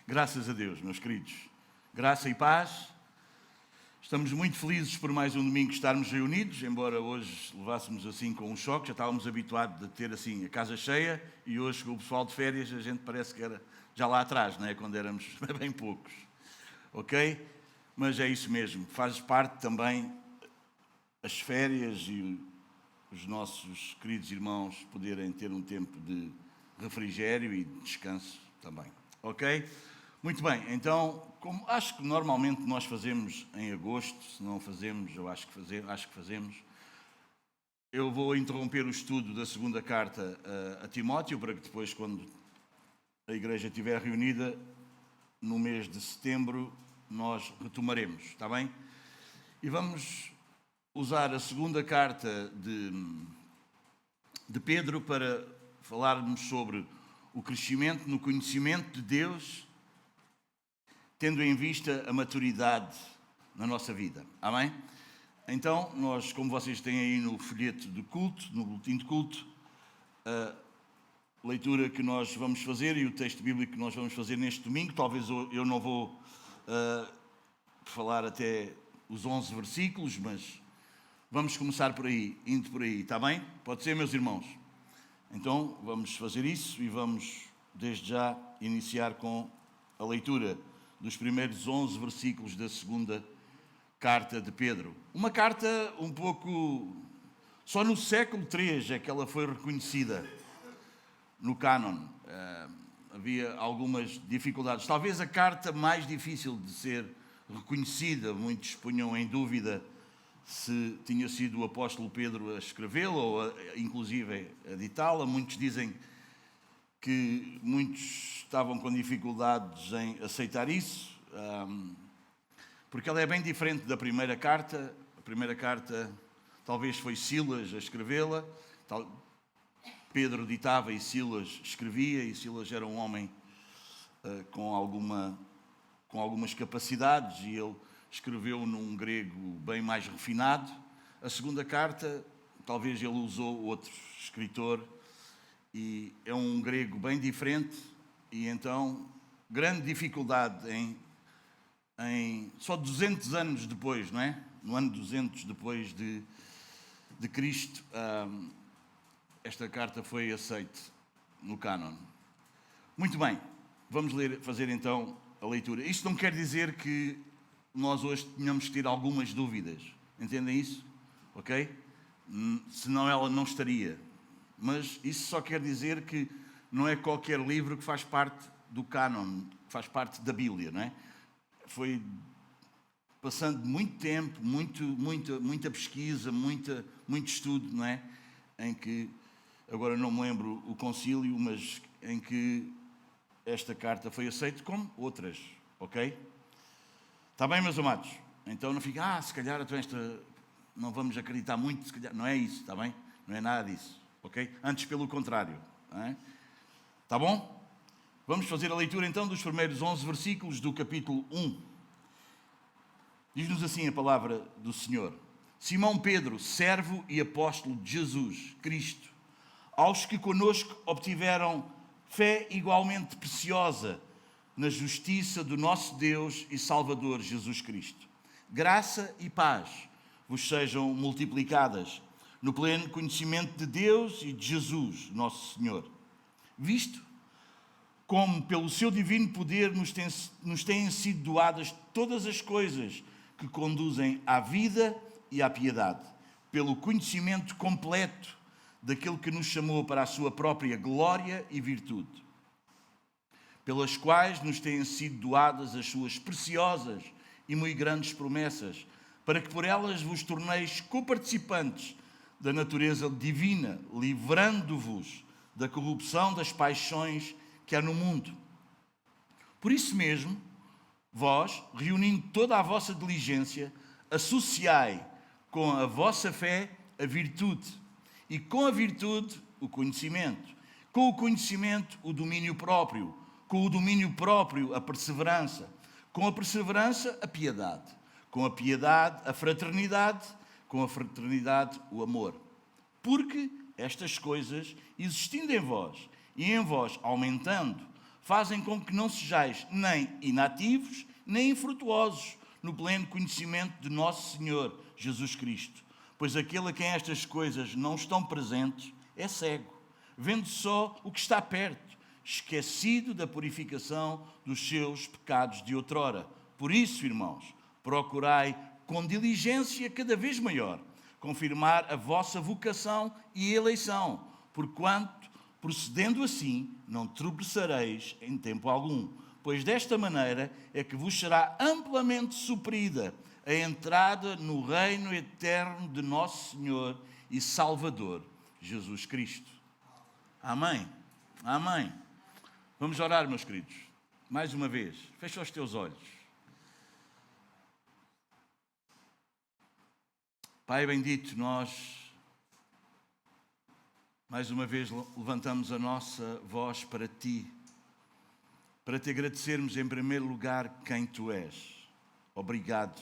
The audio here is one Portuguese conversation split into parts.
Graças a Deus, meus queridos. Graça e paz. Estamos muito felizes por mais um domingo estarmos reunidos, embora hoje levássemos assim com um choque. Já estávamos habituados a ter assim a casa cheia e hoje com o pessoal de férias a gente parece que era já lá atrás, não é? Quando éramos bem poucos. Ok? Mas é isso mesmo. Faz parte também as férias e os nossos queridos irmãos poderem ter um tempo de refrigério e de descanso também. Ok? Muito bem, então, como acho que normalmente nós fazemos em agosto, se não fazemos, eu acho que fazemos, eu vou interromper o estudo da segunda carta a Timóteo, para que depois, quando a igreja estiver reunida, no mês de setembro, nós retomaremos, está bem? E vamos usar a segunda carta de Pedro para falarmos sobre o crescimento no conhecimento de Deus, tendo em vista a maturidade na nossa vida. Amém? Então, nós, como vocês têm aí no folheto de culto, no boletim de culto, a leitura que nós vamos fazer e o texto bíblico que nós vamos fazer neste domingo, talvez eu não vou falar até os 11 versículos, mas vamos começar por aí, indo por aí, está bem? Pode ser, meus irmãos? Então, vamos fazer isso e vamos, desde já, iniciar com a leitura dos primeiros 11 versículos da segunda carta de Pedro. Uma carta um pouco... Só no século III é que ela foi reconhecida no cânon. Havia algumas dificuldades. Talvez a carta mais difícil de ser reconhecida, muitos punham em dúvida se tinha sido o apóstolo Pedro a escrevê-la ou inclusive a ditá-la. Muitos dizem que muitos estavam com dificuldades em aceitar isso, porque ela é bem diferente da primeira carta. A primeira carta talvez foi Silas a escrevê-la, Pedro ditava e Silas escrevia, e Silas era um homem com algumas capacidades, e ele escreveu num grego bem mais refinado. A segunda carta, talvez ele usou outro escritor, e é um grego bem diferente, e então grande dificuldade em só 200 anos depois, não é? No ano 200 depois de Cristo, esta carta foi aceita no cânon. Muito bem, vamos fazer então a leitura. Isto não quer dizer que nós hoje tenhamos que ter algumas dúvidas, entendem isso? Ok? Senão ela não estaria. Mas isso só quer dizer que não é qualquer livro que faz parte do cânon, que faz parte da Bíblia, não é? Foi passando muito tempo, muita pesquisa, muito estudo, não é? Em que, agora não me lembro o concílio, mas em que esta carta foi aceita como outras, ok? Está bem, meus amados? Então não fica, se calhar não vamos acreditar muito, se calhar. Não é isso, está bem? Não é nada disso, ok? Antes, pelo contrário. Não é? Está bom? Vamos fazer a leitura então dos primeiros 11 versículos do capítulo 1. Diz-nos assim a palavra do Senhor. Simão Pedro, servo e apóstolo de Jesus Cristo, aos que conosco obtiveram fé igualmente preciosa na justiça do nosso Deus e Salvador Jesus Cristo. Graça e paz vos sejam multiplicadas no pleno conhecimento de Deus e de Jesus, nosso Senhor, visto como pelo seu divino poder nos têm sido doadas todas as coisas que conduzem à vida e à piedade, pelo conhecimento completo daquele que nos chamou para a sua própria glória e virtude, pelas quais nos têm sido doadas as suas preciosas e muito grandes promessas, para que por elas vos torneis coparticipantes da natureza divina, livrando-vos da corrupção das paixões que há no mundo. Por isso mesmo, vós, reunindo toda a vossa diligência, associai com a vossa fé a virtude, e com a virtude o conhecimento, com o conhecimento o domínio próprio, com o domínio próprio a perseverança, com a perseverança a piedade, com a piedade a fraternidade, com a fraternidade o amor. Porque estas coisas, existindo em vós e em vós aumentando, fazem com que não sejais nem inativos, nem infrutuosos no pleno conhecimento de nosso Senhor Jesus Cristo. Pois aquele a quem estas coisas não estão presentes é cego, vendo só o que está perto, esquecido da purificação dos seus pecados de outrora. Por isso, irmãos, procurai com diligência cada vez maior confirmar a vossa vocação e eleição, porquanto, procedendo assim, não tropeçareis em tempo algum, pois desta maneira é que vos será amplamente suprida a entrada no reino eterno de nosso Senhor e Salvador, Jesus Cristo. Amém. Amém. Vamos orar, meus queridos. Mais uma vez, fecha os teus olhos. Pai bendito, nós mais uma vez levantamos a nossa voz para Ti, para Te agradecermos em primeiro lugar quem Tu és. Obrigado.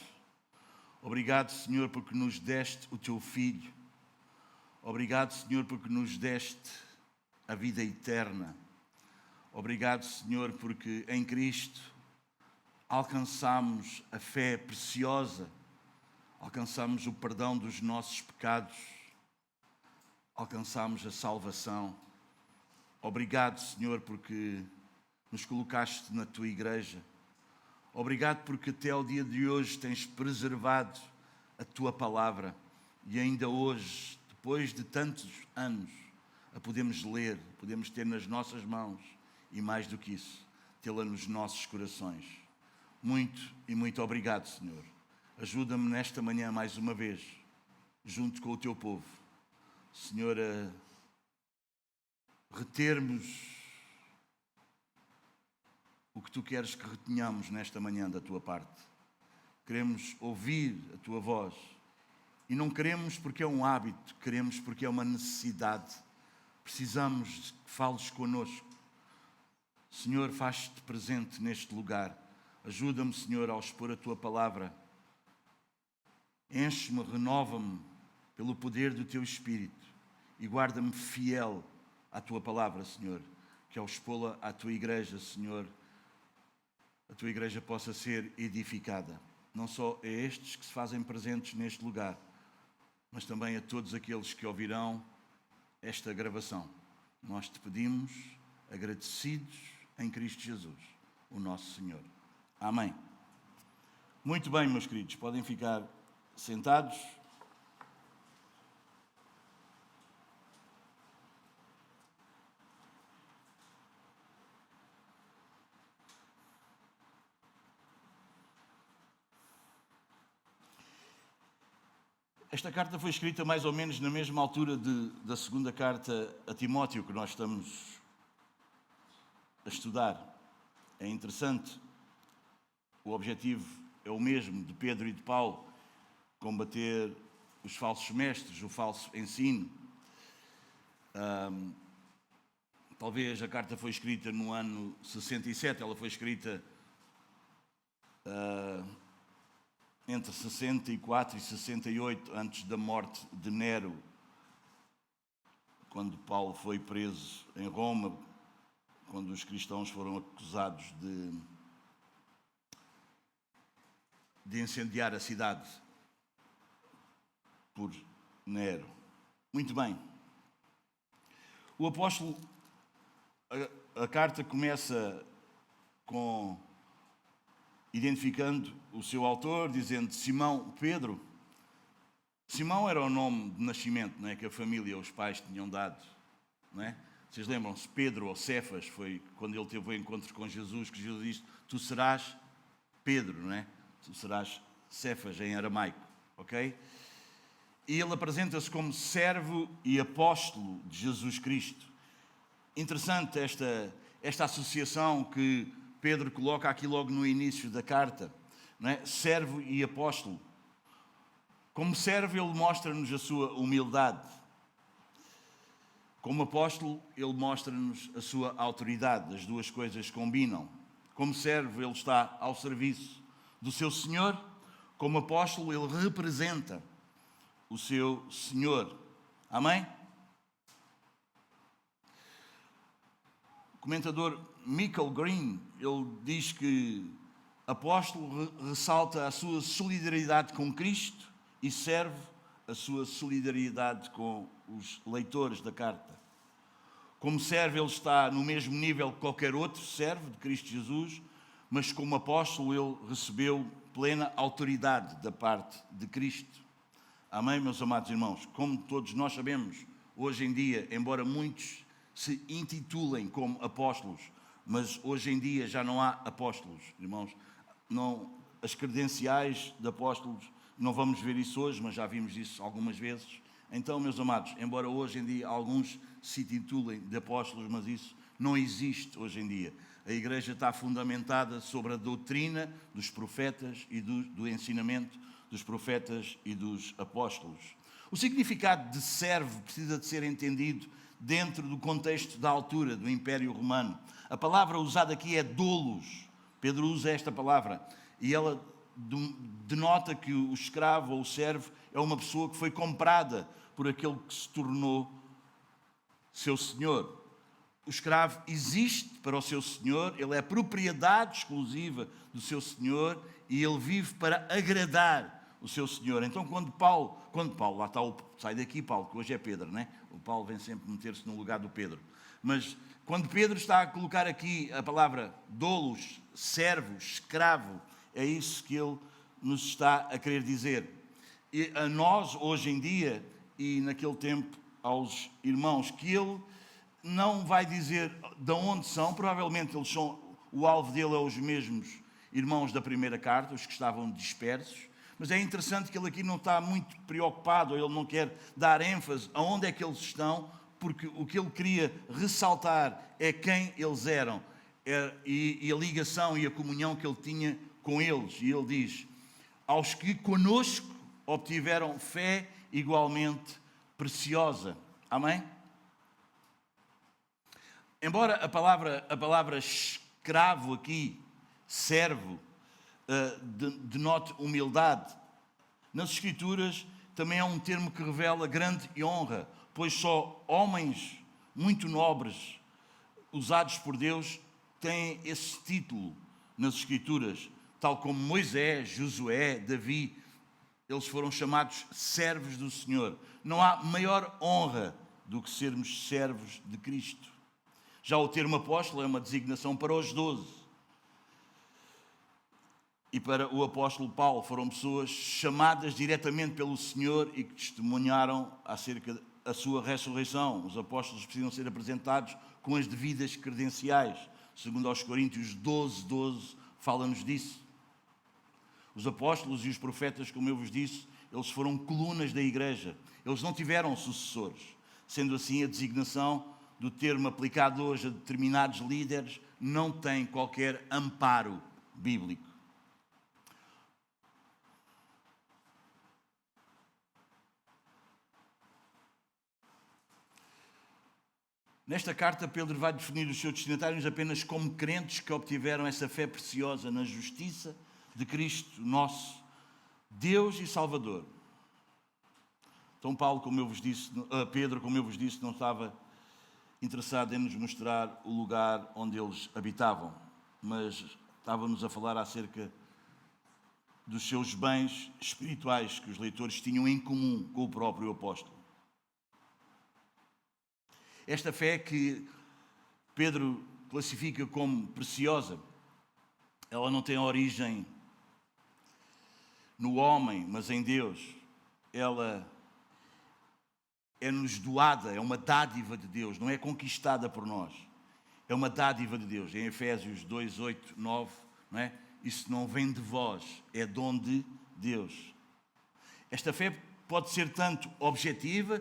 Obrigado, Senhor, porque nos deste o Teu Filho. Obrigado, Senhor, porque nos deste a vida eterna. Obrigado, Senhor, porque em Cristo alcançamos a fé preciosa, alcançamos o perdão dos nossos pecados, alcançamos a salvação. Obrigado, Senhor, porque nos colocaste na Tua igreja. Obrigado porque até ao dia de hoje tens preservado a Tua palavra e ainda hoje, depois de tantos anos, a podemos ler, podemos ter nas nossas mãos e mais do que isso, tê-la nos nossos corações. Muito e muito obrigado, Senhor. Ajuda-me nesta manhã mais uma vez, junto com o Teu povo, Senhor, a retermos o que Tu queres que retenhamos nesta manhã da Tua parte. Queremos ouvir a Tua voz e não queremos porque é um hábito, queremos porque é uma necessidade. Precisamos que fales connosco. Senhor, faz-te presente neste lugar. Ajuda-me, Senhor, ao expor a Tua palavra. Enche-me, renova-me pelo poder do Teu Espírito e guarda-me fiel à Tua palavra, Senhor, que ao expô-la à Tua igreja, Senhor, a Tua igreja possa ser edificada, não só a estes que se fazem presentes neste lugar, mas também a todos aqueles que ouvirão esta gravação. Nós Te pedimos, agradecidos em Cristo Jesus, o nosso Senhor. Amém. Muito bem, meus queridos, podem ficar sentados. Esta carta foi escrita mais ou menos na mesma altura da segunda carta a Timóteo, que nós estamos a estudar. É interessante, o objetivo é o mesmo de Pedro e de Paulo, combater os falsos mestres, o falso ensino. Talvez a carta foi escrita no ano 67, ela foi escrita entre 64 e 68, antes da morte de Nero, quando Paulo foi preso em Roma, quando os cristãos foram acusados de incendiar a cidade por Nero. Muito bem. O apóstolo, a carta começa com identificando o seu autor, dizendo Simão Pedro. Simão era o nome de nascimento, não é, que a família, os pais tinham dado, não é? Vocês lembram-se, Pedro ou Cefas, foi quando ele teve o encontro com Jesus, que Jesus disse, tu serás Pedro, não é? Tu serás Cefas em aramaico, ok? E ele apresenta-se como servo e apóstolo de Jesus Cristo. Interessante esta associação que Pedro coloca aqui logo no início da carta, não é? Servo e apóstolo. Como servo, ele mostra-nos a sua humildade. Como apóstolo, ele mostra-nos a sua autoridade. As duas coisas combinam. Como servo, ele está ao serviço do seu Senhor. Como apóstolo, ele representa o seu Senhor. Amém? comentador Michael Green, ele diz que apóstolo ressalta a sua solidariedade com Cristo e serve a sua solidariedade com os leitores da carta. Como servo, ele está no mesmo nível que qualquer outro servo de Cristo Jesus, mas como apóstolo ele recebeu plena autoridade da parte de Cristo. Amém, meus amados irmãos? Como todos nós sabemos, hoje em dia, embora muitos se intitulem como apóstolos, mas hoje em dia já não há apóstolos, irmãos. Não, as credenciais de apóstolos, não vamos ver isso hoje, mas já vimos isso algumas vezes. Então, meus amados, embora hoje em dia alguns se intitulem de apóstolos, mas isso não existe hoje em dia. A igreja está fundamentada sobre a doutrina dos profetas e do ensinamento dos profetas e dos apóstolos. O significado de servo precisa de ser entendido dentro do contexto da altura do Império Romano. A palavra usada aqui é doulos. Pedro usa esta palavra e ela denota que o escravo ou o servo é uma pessoa que foi comprada por aquele que se tornou seu senhor. O escravo existe para o seu senhor, ele é propriedade exclusiva do seu senhor e ele vive para agradar o seu senhor. Então quando Paulo, lá está sai daqui Paulo, que hoje é Pedro, né? O Paulo vem sempre meter-se no lugar do Pedro. Mas quando Pedro está a colocar aqui a palavra doulos, servo, escravo, é isso que ele nos está a querer dizer. E a nós, hoje em dia, e naquele tempo, aos irmãos, que ele não vai dizer de onde são, provavelmente eles são, o alvo dele é os mesmos irmãos da primeira carta, os que estavam dispersos, mas é interessante que ele aqui não está muito preocupado, ele não quer dar ênfase aonde é que eles estão, porque o que ele queria ressaltar é quem eles eram e a ligação e a comunhão que ele tinha com eles. E ele diz, aos que conosco obtiveram fé igualmente preciosa. Amém? Embora a palavra escravo aqui, servo, denote humildade, nas Escrituras também é um termo que revela grande honra, pois só homens muito nobres, usados por Deus, têm esse título nas Escrituras, tal como Moisés, Josué, Davi, eles foram chamados servos do Senhor. Não há maior honra do que sermos servos de Cristo. Já o termo apóstolo é uma designação para os 12. E para o apóstolo Paulo foram pessoas chamadas diretamente pelo Senhor e que testemunharam acerca da sua ressurreição. Os apóstolos precisam ser apresentados com as devidas credenciais. Segundo aos Coríntios 12, fala-nos disso. Os apóstolos e os profetas, como eu vos disse, eles foram colunas da igreja. Eles não tiveram sucessores. Sendo assim, a designação do termo aplicado hoje a determinados líderes não tem qualquer amparo bíblico. Nesta carta, Pedro vai definir os seus destinatários apenas como crentes que obtiveram essa fé preciosa na justiça de Cristo, nosso Deus e Salvador. Então Pedro, como eu vos disse, não estava interessado em nos mostrar o lugar onde eles habitavam, mas estava-nos a falar acerca dos seus bens espirituais que os leitores tinham em comum com o próprio apóstolo. Esta fé que Pedro classifica como preciosa, ela não tem origem no homem, mas em Deus. Ela é-nos doada, é uma dádiva de Deus, não é conquistada por nós. É uma dádiva de Deus. Em Efésios 2, 8, 9, não é? Isso não vem de vós, é dom de Deus. Esta fé pode ser tanto objetiva,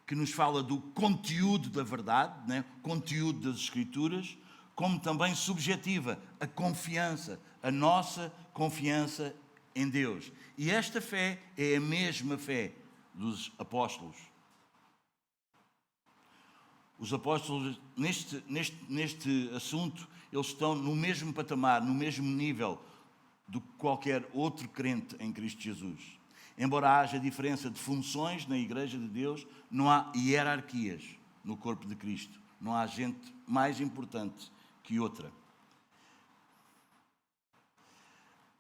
que nos fala do conteúdo da verdade, né? Conteúdo das Escrituras, como também subjetiva, a confiança, a nossa confiança em Deus. E esta fé é a mesma fé dos apóstolos. Os apóstolos, neste assunto, eles estão no mesmo patamar, no mesmo nível do que qualquer outro crente em Cristo Jesus. Embora haja diferença de funções na Igreja de Deus, não há hierarquias no corpo de Cristo. Não há gente mais importante que outra.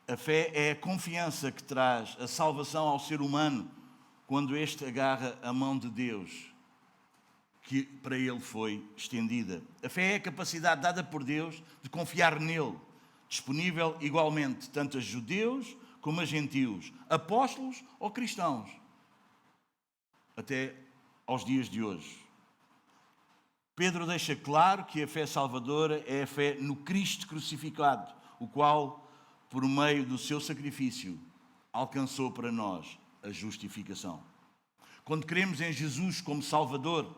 A fé é a confiança que traz a salvação ao ser humano quando este agarra a mão de Deus, que para ele foi estendida. A fé é a capacidade dada por Deus de confiar nele, disponível igualmente tanto a judeus como a gentios, apóstolos ou cristãos, até aos dias de hoje. Pedro deixa claro que a fé salvadora é a fé no Cristo crucificado, o qual, por meio do seu sacrifício, alcançou para nós a justificação. Quando cremos em Jesus como Salvador,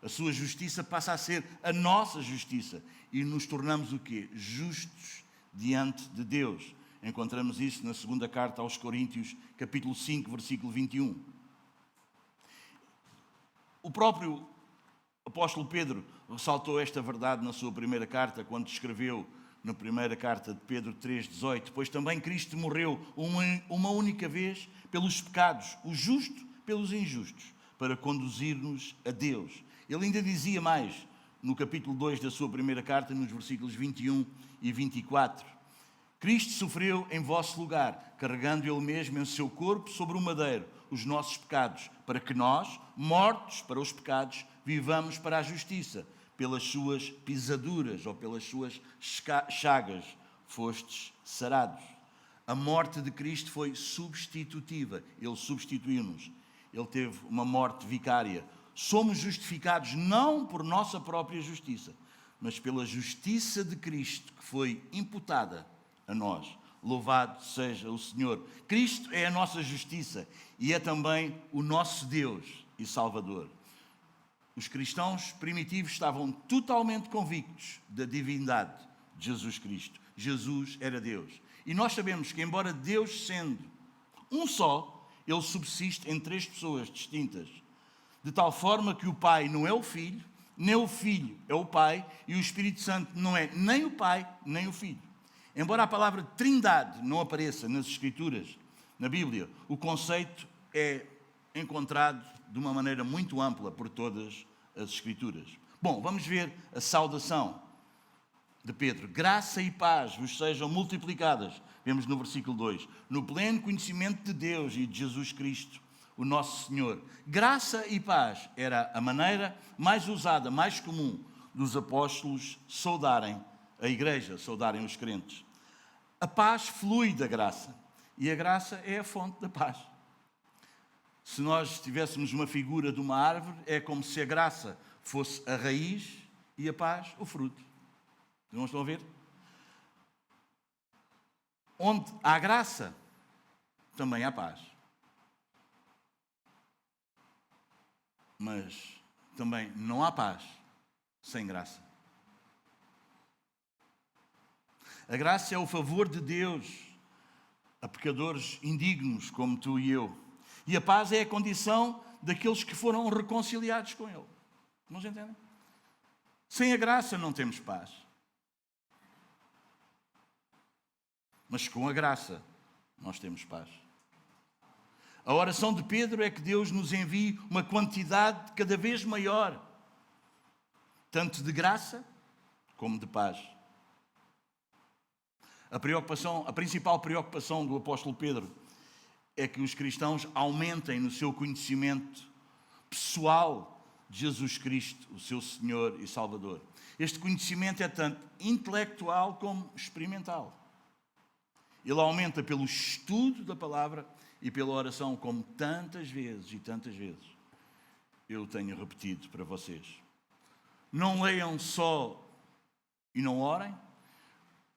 a sua justiça passa a ser a nossa justiça e nos tornamos o quê? Justos diante de Deus. Encontramos isso na segunda carta aos Coríntios, capítulo 5, versículo 21. O próprio apóstolo Pedro ressaltou esta verdade na sua primeira carta, quando escreveu na primeira carta de Pedro 3,18, pois também Cristo morreu uma única vez pelos pecados, o justo pelos injustos, para conduzir-nos a Deus. Ele ainda dizia mais, no capítulo 2 da sua primeira carta, nos versículos 21 e 24, Cristo sofreu em vosso lugar, carregando Ele mesmo em seu corpo sobre o madeiro os nossos pecados, para que nós, mortos para os pecados, vivamos para a justiça. Pelas suas pisaduras ou pelas suas chagas fostes sarados. A morte de Cristo foi substitutiva. Ele substituiu-nos. Ele teve uma morte vicária. Somos justificados não por nossa própria justiça, mas pela justiça de Cristo que foi imputada a nós. Louvado seja o Senhor. Cristo é a nossa justiça e é também o nosso Deus e Salvador. Os cristãos primitivos estavam totalmente convictos da divindade de Jesus Cristo. Jesus era Deus. E nós sabemos que, embora Deus sendo um só, Ele subsiste em três pessoas distintas. De tal forma que o Pai não é o Filho, nem o Filho é o Pai, e o Espírito Santo não é nem o Pai, nem o Filho. Embora a palavra Trindade não apareça nas Escrituras, na Bíblia, o conceito é encontrado de uma maneira muito ampla por todas as Escrituras. Bom, vamos ver a saudação de Pedro. Graça e paz vos sejam multiplicadas. Vemos no versículo 2. No pleno conhecimento de Deus e de Jesus Cristo, o nosso Senhor. Graça e paz era a maneira mais usada, mais comum dos apóstolos saudarem a igreja, saudarem os crentes. A paz flui da graça e a graça é a fonte da paz. Se nós tivéssemos uma figura de uma árvore, é como se a graça fosse a raiz e a paz o fruto. Não estão a ver? Onde há graça, também há paz. Mas também não há paz sem graça. A graça é o favor de Deus a pecadores indignos como tu e eu. E a paz é a condição daqueles que foram reconciliados com Ele. Não se entendem? Sem a graça não temos paz. Mas com a graça nós temos paz. A oração de Pedro é que Deus nos envie uma quantidade cada vez maior, tanto de graça como de paz. A principal preocupação do apóstolo Pedro é que os cristãos aumentem no seu conhecimento pessoal de Jesus Cristo, o seu Senhor e Salvador. Este conhecimento é tanto intelectual como experimental. Ele aumenta pelo estudo da palavra e pela oração, como tantas vezes eu tenho repetido para vocês. Não leiam só e não orem,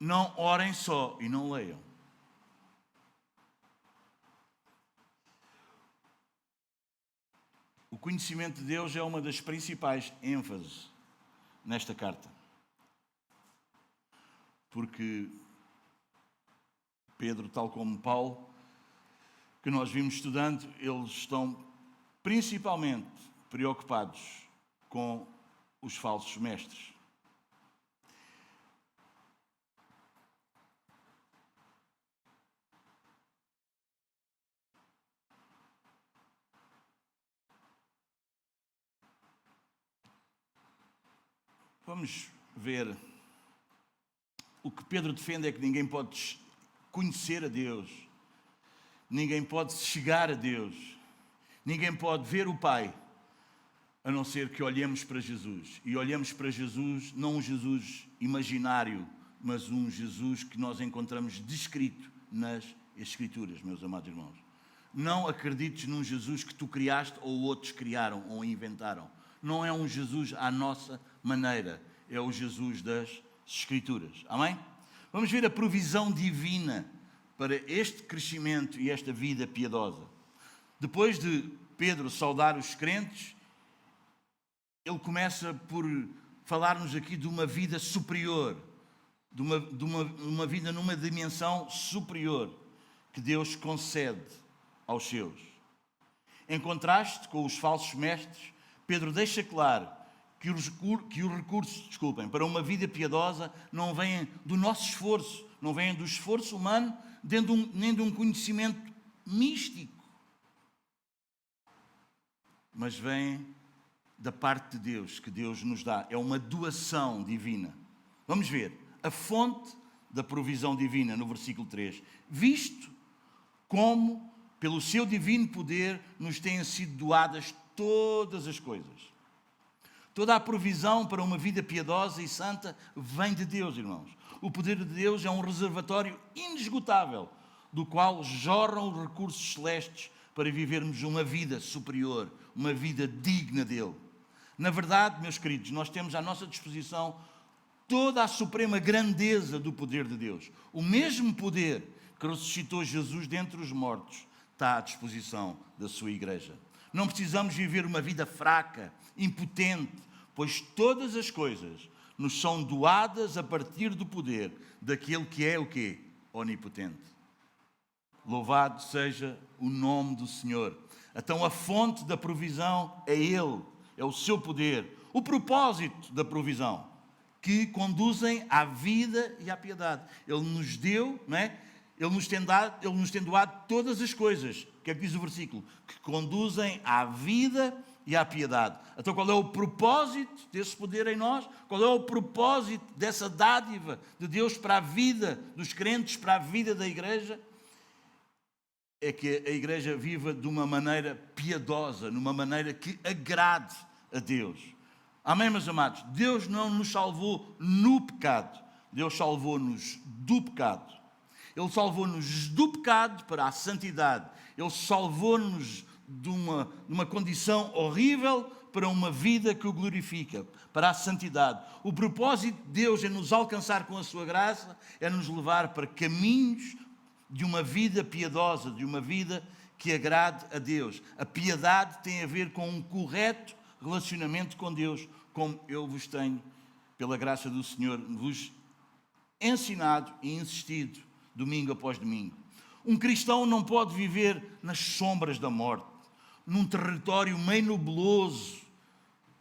não orem só e não leiam. O conhecimento de Deus é uma das principais ênfases nesta carta. Porque Pedro, tal como Paulo, que nós vimos estudando, eles estão principalmente preocupados com os falsos mestres. vamos ver. O que Pedro defende é que ninguém pode conhecer a Deus, ninguém pode chegar a Deus, ninguém pode ver o Pai, a não ser que olhemos para Jesus. E olhemos para Jesus, não um Jesus imaginário, mas um Jesus que nós encontramos descrito nas Escrituras, meus amados irmãos. Não acredites num Jesus que tu criaste ou outros criaram ou inventaram. Não é um Jesus à nossa maneira, é o Jesus das Escrituras. Amém? Vamos ver a provisão divina para este crescimento e esta vida piedosa. Depois de Pedro saudar os crentes, ele começa por falar-nos aqui de uma vida superior, de uma vida numa dimensão superior que Deus concede aos seus. Em contraste com os falsos mestres, Pedro deixa claro que os recursos, para uma vida piedosa não vêm do nosso esforço, não vêm do esforço humano, nem de um conhecimento místico, mas vêm da parte de Deus, que Deus nos dá. É uma doação divina. Vamos ver a fonte da provisão divina no versículo 3. Visto como, pelo seu divino poder, nos têm sido doadas todas as coisas. Toda a provisão para uma vida piedosa e santa vem de Deus, irmãos. O poder de Deus é um reservatório inesgotável, do qual jorram os recursos celestes para vivermos uma vida superior, uma vida digna dele. Na verdade, meus queridos, nós temos à nossa disposição toda a suprema grandeza do poder de Deus. O mesmo poder que ressuscitou Jesus dentre os mortos está à disposição da sua igreja. Não precisamos viver uma vida fraca, impotente, pois todas as coisas nos são doadas a partir do poder daquele que é o quê? Onipotente. Louvado seja o nome do Senhor. Então a fonte da provisão é Ele, é o seu poder. O propósito da provisão, que conduzem à vida e à piedade. Ele nos deu, não é? Ele nos tem doado todas as coisas, que é o que diz o versículo, que conduzem à vida e à piedade. Então qual é o propósito desse poder em nós? Qual é o propósito dessa dádiva de Deus para a vida dos crentes, para a vida da igreja? É que a igreja viva de uma maneira piedosa, numa maneira que agrade a Deus. Amém, meus amados? Deus não nos salvou no pecado, Deus salvou-nos do pecado. Ele salvou-nos do pecado para a santidade. Ele salvou-nos de uma condição horrível para uma vida que o glorifica, para a santidade. O propósito de Deus é nos alcançar com a sua graça, é nos levar para caminhos de uma vida piedosa, de uma vida que agrade a Deus. A piedade tem a ver com um correto relacionamento com Deus, como eu vos tenho, pela graça do Senhor, vos ensinado e insistido domingo após domingo. Um cristão não pode viver nas sombras da morte, num território meio nebuloso,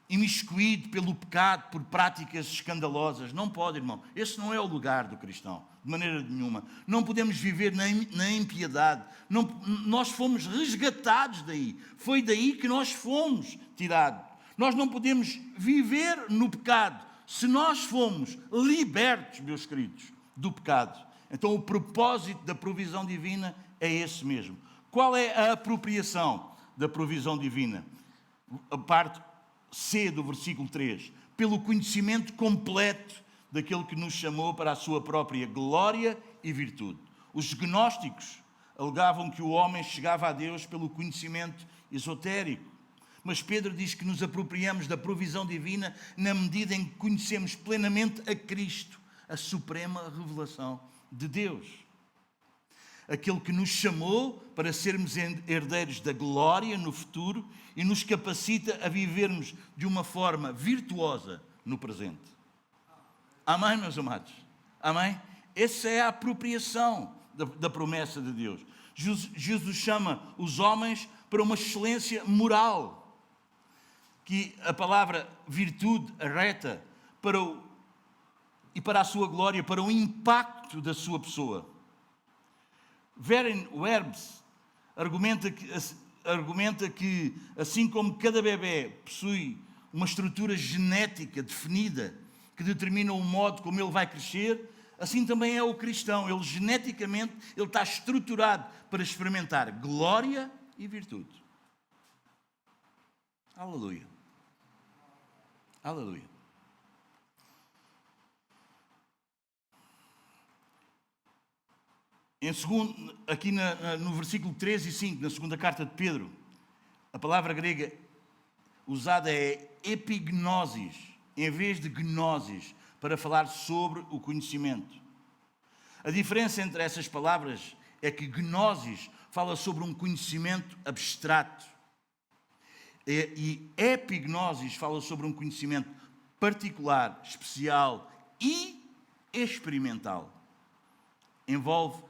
imiscuído pelo pecado, por práticas escandalosas. Não pode, irmão. Esse não é o lugar do cristão, de maneira nenhuma. Não podemos viver na impiedade. Nós fomos resgatados daí. Foi daí que nós fomos tirados. Nós não podemos viver no pecado se nós fomos libertos, meus queridos, do pecado. Então o propósito da provisão divina é esse mesmo. Qual é a apropriação da provisão divina? A parte C do versículo 3. Pelo conhecimento completo daquele que nos chamou para a sua própria glória e virtude. Os gnósticos alegavam que o homem chegava a Deus pelo conhecimento esotérico. Mas Pedro diz que nos apropriamos da provisão divina na medida em que conhecemos plenamente a Cristo, a suprema revelação de Deus. Aquele que nos chamou para sermos herdeiros da glória no futuro e nos capacita a vivermos de uma forma virtuosa no presente. Amém, meus amados? Amém? Essa é a apropriação da promessa de Deus. Jesus chama os homens para uma excelência moral, que a palavra virtude arreta para a sua glória, para o impacto da sua pessoa. Warren Wiersbe argumenta que, assim como cada bebê possui uma estrutura genética definida que determina o modo como ele vai crescer, assim também é o cristão. Ele geneticamente ele está estruturado para experimentar glória e virtude. Aleluia. Aleluia. Em segundo, aqui no versículo 3 e 5, na segunda carta de Pedro, a palavra grega usada é epignosis, em vez de gnosis, para falar sobre o conhecimento. A diferença entre essas palavras é que gnosis fala sobre um conhecimento abstrato e epignosis fala sobre um conhecimento particular, especial e experimental. Envolve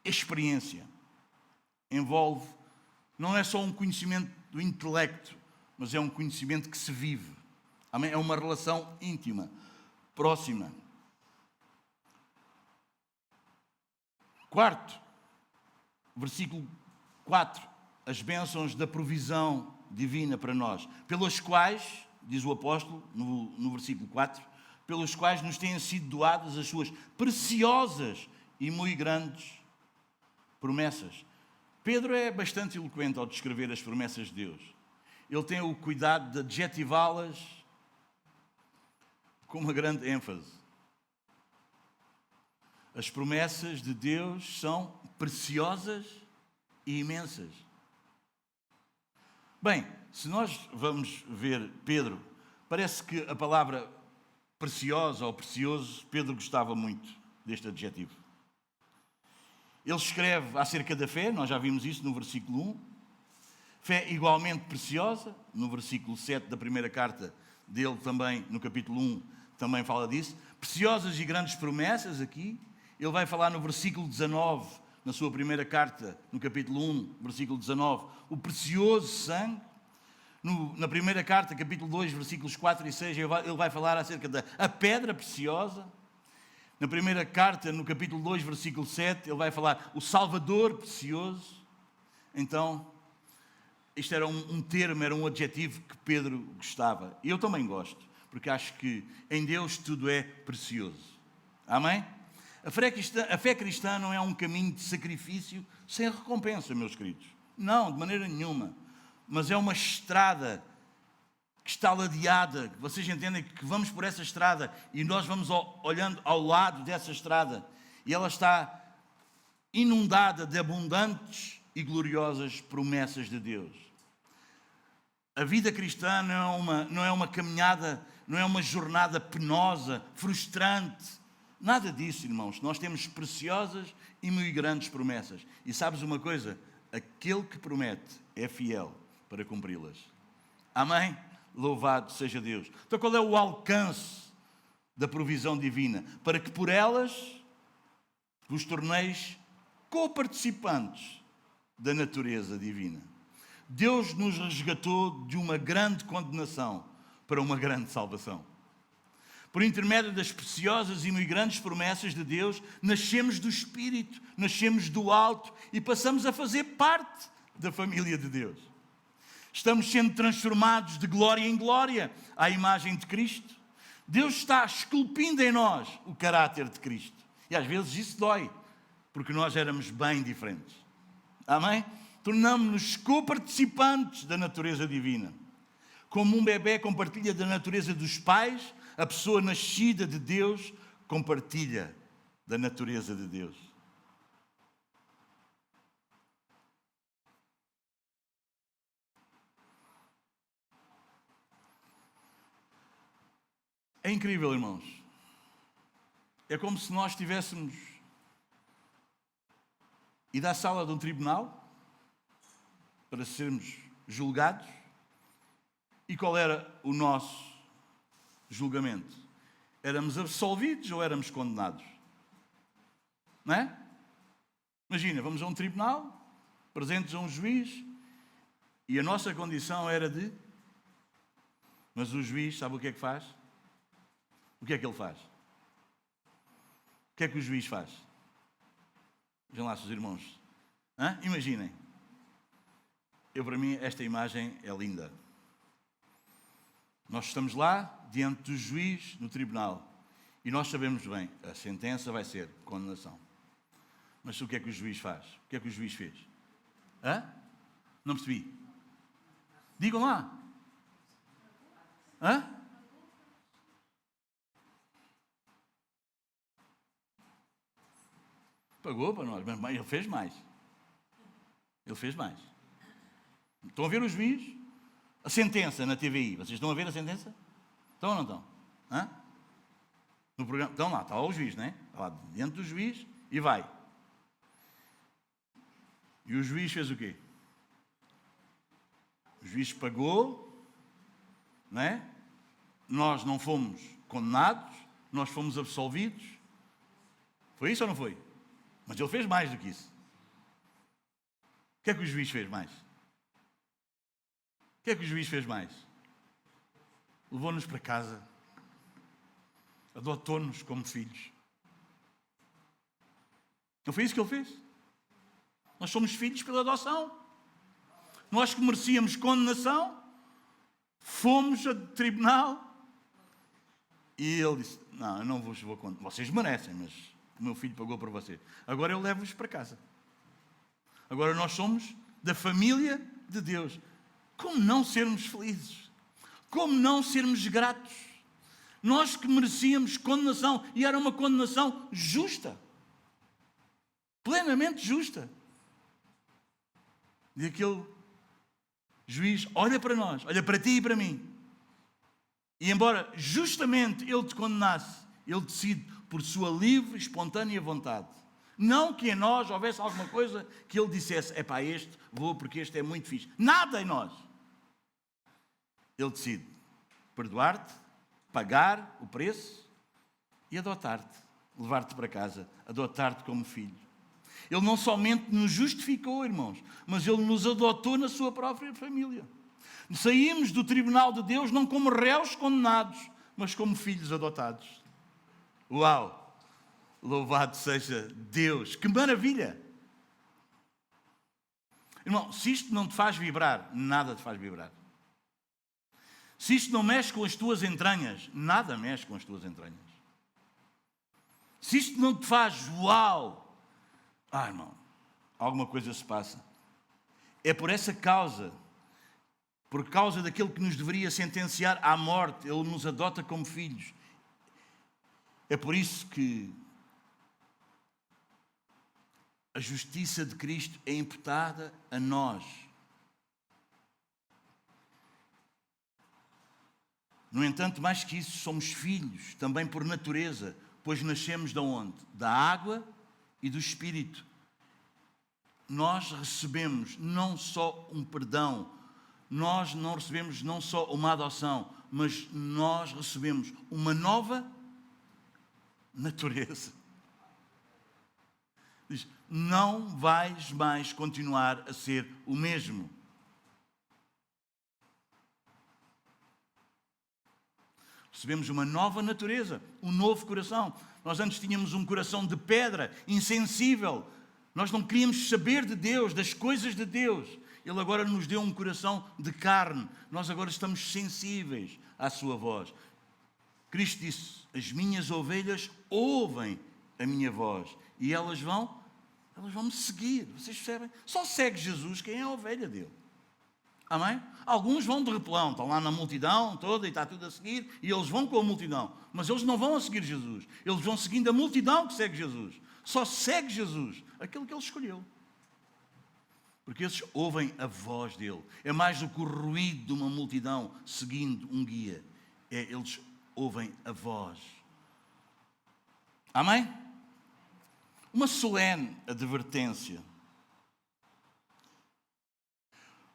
experiência. Envolve, não é só um conhecimento do intelecto, mas é um conhecimento que se vive. Amém? É uma relação íntima, próxima. Quarto, versículo 4, as bênçãos da provisão divina para nós, pelas quais, diz o apóstolo no versículo 4, pelos quais nos têm sido doadas as suas preciosas e muito grandes promessas. Pedro é bastante eloquente ao descrever as promessas de Deus. Ele tem o cuidado de adjetivá-las com uma grande ênfase. As promessas de Deus são preciosas e imensas. Bem, se nós vamos ver Pedro, parece que a palavra preciosa ou precioso, Pedro gostava muito deste adjetivo. Ele escreve acerca da fé, nós já vimos isso no versículo 1. Fé igualmente preciosa, no versículo 7 da primeira carta dele também, no capítulo 1, também fala disso. Preciosas e grandes promessas aqui. Ele vai falar no versículo 19, na sua primeira carta, no capítulo 1, versículo 19, o precioso sangue. Na primeira carta, capítulo 2, versículos 4 e 6, ele vai falar acerca da pedra preciosa. Na primeira carta, no capítulo 2, versículo 7, ele vai falar o Salvador precioso. Então, isto era um termo, era um adjetivo que Pedro gostava. E eu também gosto, porque acho que em Deus tudo é precioso. Amém? A fé cristã não é um caminho de sacrifício sem recompensa, meus queridos. Não, de maneira nenhuma. Mas é uma estrada que está ladeada. Vocês entendem que vamos por essa estrada e nós vamos olhando ao lado dessa estrada e ela está inundada de abundantes e gloriosas promessas de Deus. A vida cristã não é uma caminhada, não é uma jornada penosa, frustrante. Nada disso, irmãos. Nós temos preciosas e muito grandes promessas. E sabes uma coisa? Aquele que promete é fiel para cumpri-las. Amém? Louvado seja Deus. Então qual é o alcance da provisão divina? Para que por elas vos torneis co-participantes da natureza divina. Deus nos resgatou de uma grande condenação para uma grande salvação. Por intermédio das preciosas e muito grandes promessas de Deus, nascemos do Espírito, nascemos do alto e passamos a fazer parte da família de Deus. Estamos sendo transformados de glória em glória à imagem de Cristo. Deus está esculpindo em nós o caráter de Cristo. E às vezes isso dói, porque nós éramos bem diferentes. Amém? Tornamos-nos co-participantes da natureza divina. Como um bebê compartilha da natureza dos pais, a pessoa nascida de Deus compartilha da natureza de Deus. É incrível, irmãos. É como se nós estivéssemos ido à sala de um tribunal para sermos julgados. E qual era o nosso julgamento? Éramos absolvidos ou éramos condenados? Não é? Imagina, vamos a um tribunal, presentes a um juiz, e a nossa condição era de... Mas o juiz, sabe o que é que faz? O que é que ele faz? O que é que o juiz faz? Vejam lá, seus irmãos. Imaginem. Para mim, esta imagem é linda. Nós estamos lá, diante do juiz, no tribunal. E nós sabemos bem, a sentença vai ser condenação. Mas o que é que o juiz faz? O que é que o juiz fez? Hã? Não percebi. Digam lá. Hã? Pagou para nós, mas ele fez mais. Ele fez mais. Estão a ver o juiz? A sentença na TVI. Vocês estão a ver a sentença? Estão ou não estão? Hã? No programa. Estão lá, está lá o juiz, não é? Está lá diante do juiz e vai. E o juiz fez o quê? O juiz pagou, não é? Nós não fomos condenados, nós fomos absolvidos. Foi isso ou não foi? Mas ele fez mais do que isso. O que é que o juiz fez mais? O que é que o juiz fez mais? Levou-nos para casa. Adotou-nos como filhos. Não foi isso que ele fez? Nós somos filhos pela adoção. Nós que merecíamos condenação, fomos a tribunal. E ele disse, não, eu não vos vou condenar. Vocês merecem, mas o meu filho pagou por vocês. Agora eu levo-vos para casa. Agora nós somos da família de Deus. Como não sermos felizes? Como não sermos gratos? Nós que merecíamos condenação, e era uma condenação justa. Plenamente justa. E aquele juiz olha para nós, olha para ti e para mim. E embora justamente ele te condenasse, ele decide por sua livre e espontânea vontade. Não que em nós houvesse alguma coisa que ele dissesse, epá, este vou porque este é muito fixe. Nada em nós. Ele decide perdoar-te, pagar o preço e adotar-te, levar-te para casa, adotar-te como filho. Ele não somente nos justificou, irmãos, mas ele nos adotou na sua própria família. Saímos do tribunal de Deus não como réus condenados, mas como filhos adotados. Uau! Louvado seja Deus! Que maravilha! Irmão, se isto não te faz vibrar, nada te faz vibrar. Se isto não mexe com as tuas entranhas, nada mexe com as tuas entranhas. Se isto não te faz uau! Irmão, alguma coisa se passa. É por essa causa, por causa daquele que nos deveria sentenciar à morte, ele nos adota como filhos. É por isso que a justiça de Cristo é imputada a nós. No entanto, mais que isso, somos filhos, também por natureza, pois nascemos de onde? Da água e do Espírito. Nós recebemos não só um perdão, nós não recebemos não só uma adoção, mas nós recebemos uma nova natureza. Diz, não vais mais continuar a ser o mesmo. Recebemos uma nova natureza, um novo coração. Nós antes tínhamos um coração de pedra, insensível. Nós não queríamos saber de Deus, das coisas de Deus. Ele agora nos deu um coração de carne. Nós agora estamos sensíveis à sua voz. Cristo disse, as minhas ovelhas ouvem a minha voz. E elas vão me seguir. Vocês percebem? Só segue Jesus quem é a ovelha dele. Amém? Alguns vão de repelão, estão lá na multidão toda e está tudo a seguir, e eles vão com a multidão. Mas eles não vão a seguir Jesus. Eles vão seguindo a multidão que segue Jesus. Só segue Jesus aquele que ele escolheu. Porque esses ouvem a voz dele. É mais do que o ruído de uma multidão seguindo um guia. Eles ouvem a voz. Amém? Uma solene advertência.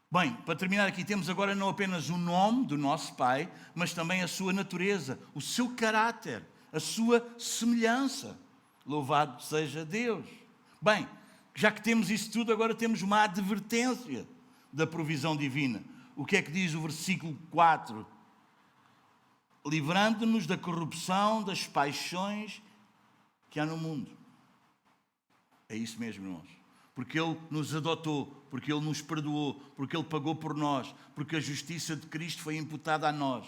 Bem, para terminar aqui, temos agora não apenas o nome do nosso Pai, mas também a sua natureza, o seu caráter, a sua semelhança. Louvado seja Deus. Bem, já que temos isso tudo, agora temos uma advertência da provisão divina. O que é que diz o versículo 4? Livrando-nos da corrupção, das paixões que há no mundo. É isso mesmo, irmãos. Porque Ele nos adotou, porque Ele nos perdoou, porque Ele pagou por nós, porque a justiça de Cristo foi imputada a nós.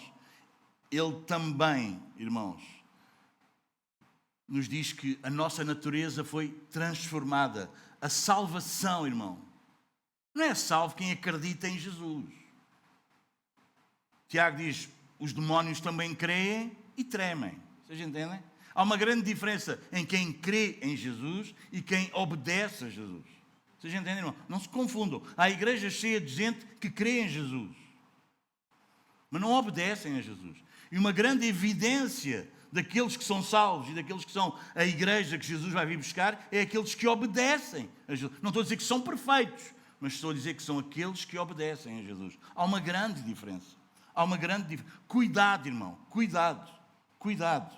Ele também, irmãos, nos diz que a nossa natureza foi transformada. A salvação, irmão, não é salvo quem acredita em Jesus. Tiago diz, os demónios também creem e tremem. Vocês entendem? Há uma grande diferença em quem crê em Jesus e quem obedece a Jesus. Vocês entendem, irmão? Não se confundam. Há igrejas cheias de gente que crê em Jesus, mas não obedecem a Jesus. E uma grande evidência daqueles que são salvos e daqueles que são a igreja que Jesus vai vir buscar é aqueles que obedecem a Jesus. Não estou a dizer que são perfeitos, mas estou a dizer que são aqueles que obedecem a Jesus. Há uma grande diferença. Há uma grande diferença. Cuidado, irmão. Cuidado. Cuidado.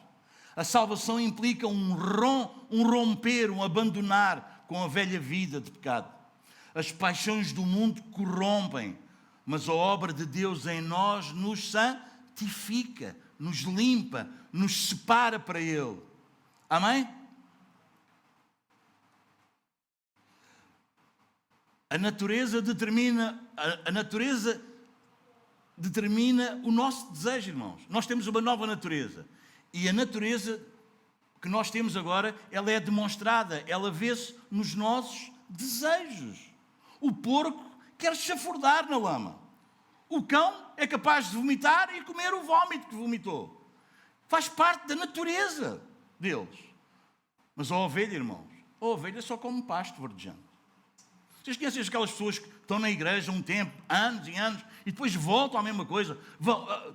A salvação implica um romper, um abandonar com a velha vida de pecado. As paixões do mundo corrompem, mas a obra de Deus em nós nos santifica, nos limpa, nos separa para Ele. Amém? A natureza determina o nosso desejo, irmãos. Nós temos uma nova natureza. E a natureza que nós temos agora, ela é demonstrada, ela vê-se nos nossos desejos. O porco quer chafurdar na lama. O cão é capaz de vomitar e comer o vómito que vomitou. Faz parte da natureza deles. Mas a ovelha, irmãos, a ovelha só come pasto verdejante. Vocês conhecem aquelas pessoas que estão na igreja um tempo, anos e anos, e depois voltam à mesma coisa?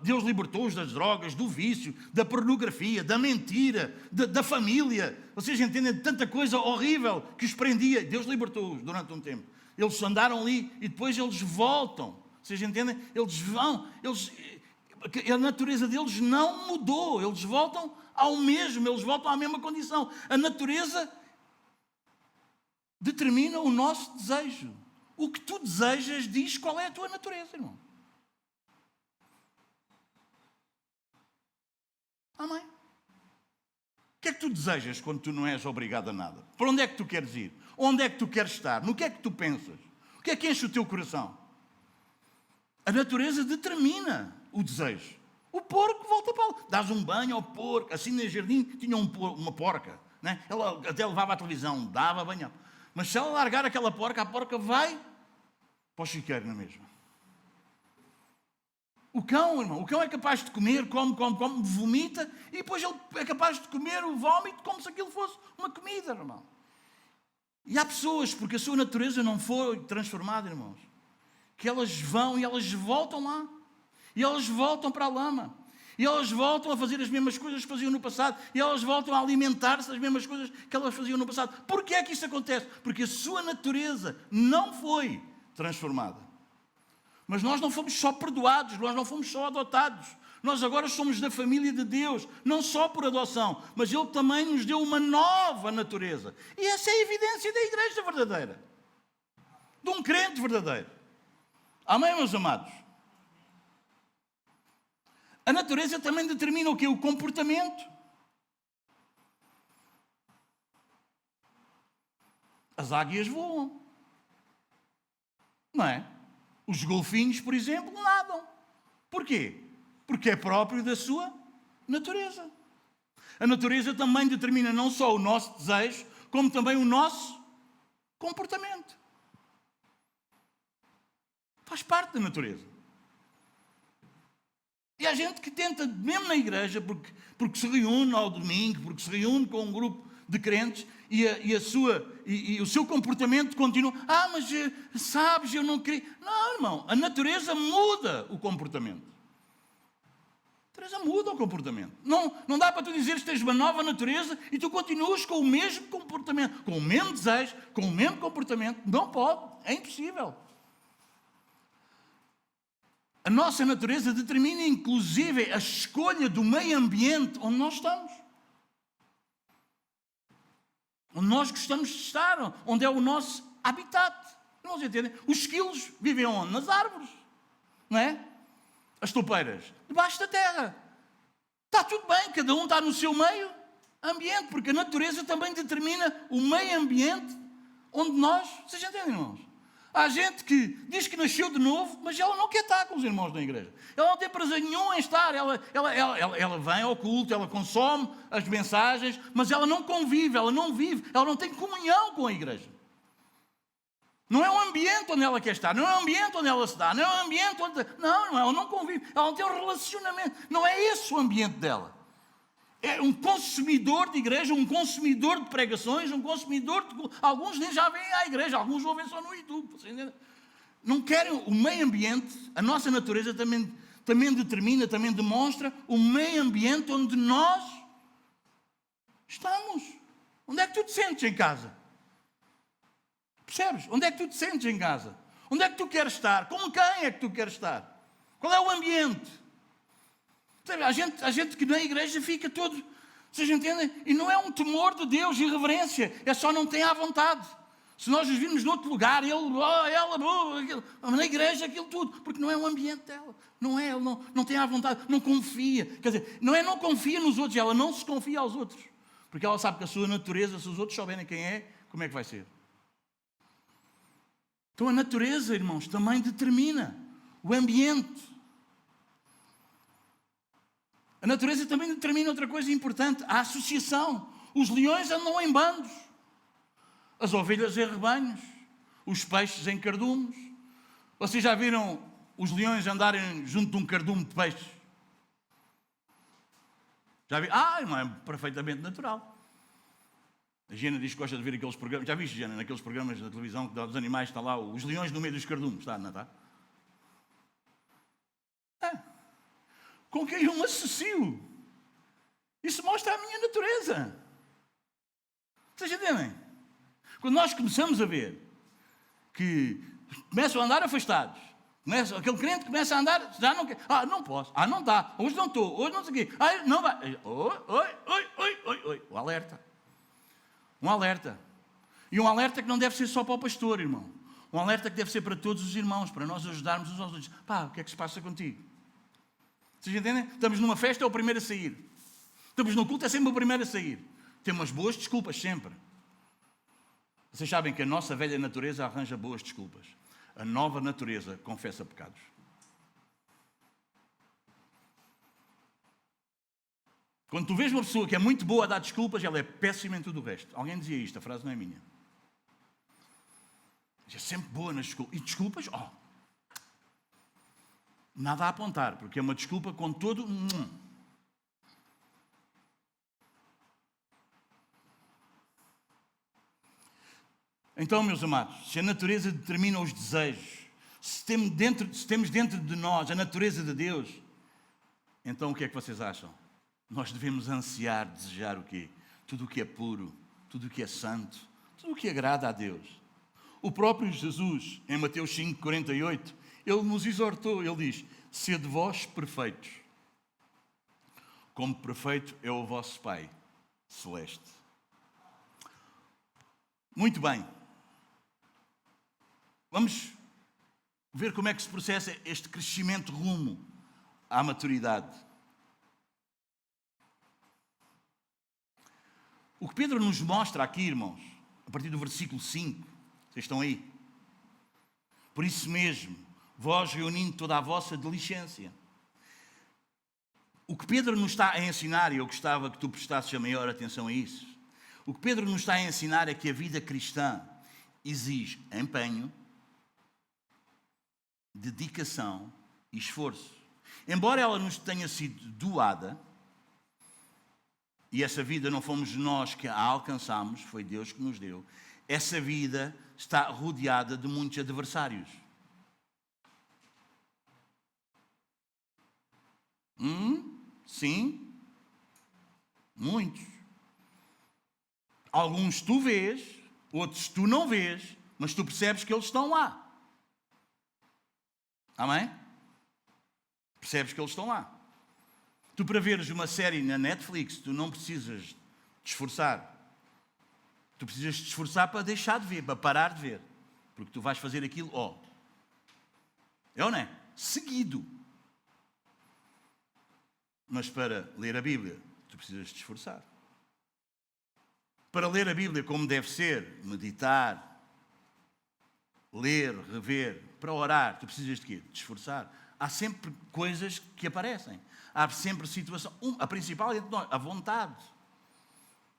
Deus libertou-os das drogas, do vício, da pornografia, da mentira, da família. Vocês entendem de tanta coisa horrível que os prendia. Deus libertou-os durante um tempo. Eles andaram ali e depois eles voltam. Vocês entendem? Eles vão, a natureza deles não mudou. Eles voltam ao mesmo, eles voltam à mesma condição. A natureza determina o nosso desejo. O que tu desejas diz qual é a tua natureza, irmão. Amém? O que é que tu desejas quando tu não és obrigado a nada? Para onde é que tu queres ir? Onde é que tu queres estar? No que é que tu pensas? O que é que enche o teu coração? A natureza determina o desejo. O porco volta para lá. Dás um banho ao porco. Assim no jardim tinha uma porca, né? Ela até levava à televisão, dava banho. Mas se ela largar aquela porca, a porca vai para o chiqueiro na mesma. O cão, irmão, o cão é capaz de comer, come, vomita, e depois ele é capaz de comer o vómito como se aquilo fosse uma comida, irmão. E há pessoas, porque a sua natureza não foi transformada, irmãos, que elas vão e elas voltam lá. E elas voltam para a lama. E elas voltam a fazer as mesmas coisas que faziam no passado. E elas voltam a alimentar-se das mesmas coisas que elas faziam no passado. Porquê é que isso acontece? Porque a sua natureza não foi transformada. Mas nós não fomos só perdoados, nós não fomos só adotados. Nós agora somos da família de Deus, não só por adoção, mas Ele também nos deu uma nova natureza. E essa é a evidência da igreja verdadeira. De um crente verdadeiro. Amém, meus amados? A natureza também determina o quê? O comportamento. As águias voam. Não é? Os golfinhos, por exemplo, nadam. Porquê? Porque é próprio da sua natureza. A natureza também determina não só o nosso desejo, como também o nosso comportamento. Faz parte da natureza. E há gente que tenta, mesmo na igreja, porque se reúne ao domingo, porque se reúne com um grupo de crentes e o seu comportamento continua. Mas sabes, eu não queria. Não, irmão, a natureza muda o comportamento. A natureza muda o comportamento. Não dá para tu dizeres que tens uma nova natureza e tu continuas com o mesmo comportamento, com o mesmo desejo, com o mesmo comportamento. Não pode, é impossível. A nossa natureza determina, inclusive, a escolha do meio ambiente onde nós estamos. Onde nós gostamos de estar, onde é o nosso habitat. Não entendem? Os esquilos vivem onde? Nas árvores. Não é? As toupeiras, debaixo da terra. Está tudo bem, cada um está no seu meio ambiente, porque a natureza também determina o meio ambiente onde nós... Vocês entendem, irmãos? Há gente que diz que nasceu de novo, mas ela não quer estar com os irmãos na igreja. Ela não tem prazer nenhum em estar. Ela vem ao culto, ela consome as mensagens, mas ela não convive, ela não vive, ela não tem comunhão com a igreja. Não é um ambiente onde ela quer estar, não é um ambiente onde ela se dá, não é um ambiente onde... Não, ela não convive, ela não tem um relacionamento. Não é esse o ambiente dela. É um consumidor de igreja, um consumidor de pregações, um consumidor de... Alguns nem já vêm à igreja, alguns ouvem só no YouTube. Não querem o meio ambiente, a nossa natureza também determina, também demonstra o meio ambiente onde nós estamos. Onde é que tu te sentes em casa? Percebes? Onde é que tu te sentes em casa? Onde é que tu queres estar? Com quem é que tu queres estar? Qual é o ambiente? Há gente que na igreja fica todo, vocês entendem? E não é um temor de Deus e reverência, é só não tem à vontade. Se nós os virmos noutro lugar, na igreja, aquilo tudo, porque não é o ambiente dela. Não é, ela não tem à vontade, não confia. Quer dizer, não confia nos outros, ela não se confia aos outros. Porque ela sabe que a sua natureza, se os outros souberem quem é, como é que vai ser? Então a natureza, irmãos, também determina o ambiente. A natureza também determina outra coisa importante, a associação. Os leões andam em bandos, as ovelhas em rebanhos, os peixes em cardumes. Vocês já viram os leões andarem junto de um cardume de peixes? Já viram? Não é perfeitamente natural. A Gina diz que gosta de ver aqueles programas. Já viste, Gina, naqueles programas da televisão que dá dos animais, está lá os leões no meio dos cardumes, não está? Com quem eu me associo. Isso mostra a minha natureza. Vocês entendem? Quando nós começamos a ver que começam a andar afastados, aquele crente começa a andar, já não quer, não posso, não dá, hoje não estou, hoje não sei o quê, não vai, oi, o alerta. Um alerta. E um alerta que não deve ser só para o pastor, irmão. Um alerta que deve ser para todos os irmãos, para nós ajudarmos uns aos outros. O que é que se passa contigo? Vocês entendem? Estamos numa festa, é o primeiro a sair. Estamos no culto, é sempre o primeiro a sair. Tem umas boas desculpas, sempre. Vocês sabem que a nossa velha natureza arranja boas desculpas. A nova natureza confessa pecados. Quando tu vês uma pessoa que é muito boa a dar desculpas, ela é péssima em tudo o resto. Alguém dizia isto, a frase não é minha. É sempre boa nas desculpas. E desculpas, nada a apontar, porque é uma desculpa com todo... Então, meus amados, se a natureza determina os desejos, se temos dentro de nós a natureza de Deus, então o que é que vocês acham? Nós devemos ansiar, desejar o quê? Tudo o que é puro, tudo o que é santo, tudo o que agrada a Deus. O próprio Jesus, em Mateus 5,48, ele nos exortou, ele diz: sede vós perfeitos, como perfeito é o vosso Pai Celeste. Muito bem. Vamos ver como é que se processa este crescimento rumo à maturidade. O que Pedro nos mostra aqui, irmãos, a partir do versículo 5, vocês estão aí? Por isso mesmo, vós reunindo toda a vossa diligência. O que Pedro nos está a ensinar, e eu gostava que tu prestasses a maior atenção a isso, o que Pedro nos está a ensinar é que a vida cristã exige empenho, dedicação e esforço. Embora ela nos tenha sido doada, e essa vida não fomos nós que a alcançamos, foi Deus que nos deu, essa vida está rodeada de muitos adversários. Sim, muitos. Alguns tu vês, outros tu não vês, mas tu percebes que eles estão lá. Amém? Percebes que eles estão lá. Tu, para veres uma série na Netflix, tu não precisas te esforçar. Tu precisas te esforçar para deixar de ver, para parar de ver. Porque tu vais fazer aquilo, é ou não é? Seguido. Mas para ler a Bíblia, tu precisas te esforçar. Para ler a Bíblia como deve ser, meditar, ler, rever, para orar, tu precisas de quê? De esforçar. Há sempre coisas que aparecem. Há sempre situação. A principal é a vontade.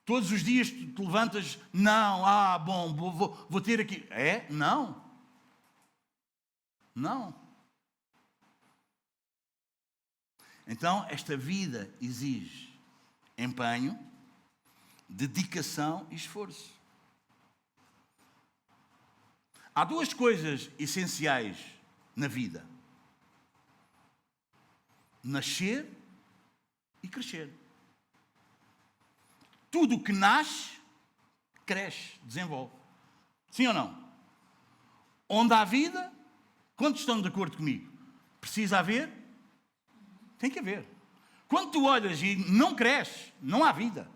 Todos os dias tu te levantas, não, bom, vou ter aqui. Não. Não. Então, esta vida exige empenho, dedicação e esforço. Há duas coisas essenciais na vida: nascer e crescer. Tudo o que nasce, cresce, desenvolve. Sim ou não? Onde há vida, quantos estão de acordo comigo? Precisa haver? Tem que haver. Quando tu olhas e não cresce, não há vida.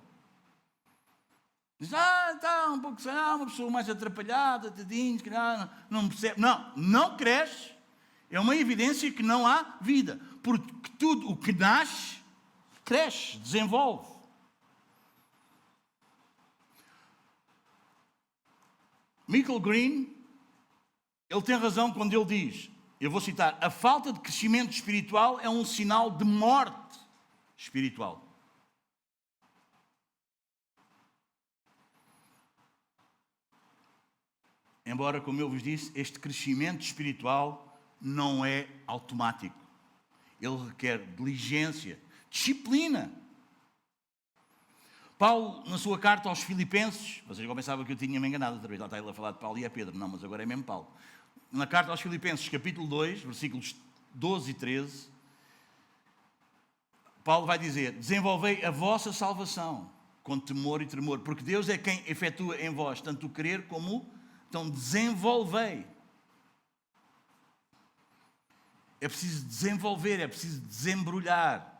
Diz, está um pouco, uma pessoa mais atrapalhada, tadinho, que não percebe. Não cresce. É uma evidência que não há vida. Porque tudo o que nasce, cresce, desenvolve. Michael Green, ele tem razão quando ele diz, eu vou citar, a falta de crescimento espiritual é um sinal de morte espiritual. Embora, como eu vos disse, este crescimento espiritual não é automático. Ele requer diligência, disciplina. Paulo, na sua carta aos Filipenses, vocês já pensavam que eu tinha me enganado outra vez, lá está ele a falar de Paulo e é Pedro, não, mas agora é mesmo Paulo. Na carta aos Filipenses, capítulo 2, versículos 12 e 13, Paulo vai dizer, desenvolvei a vossa salvação com temor e tremor, porque Deus é quem efetua em vós tanto o querer como então desenvolvei. É preciso desenvolver, é preciso desembrulhar.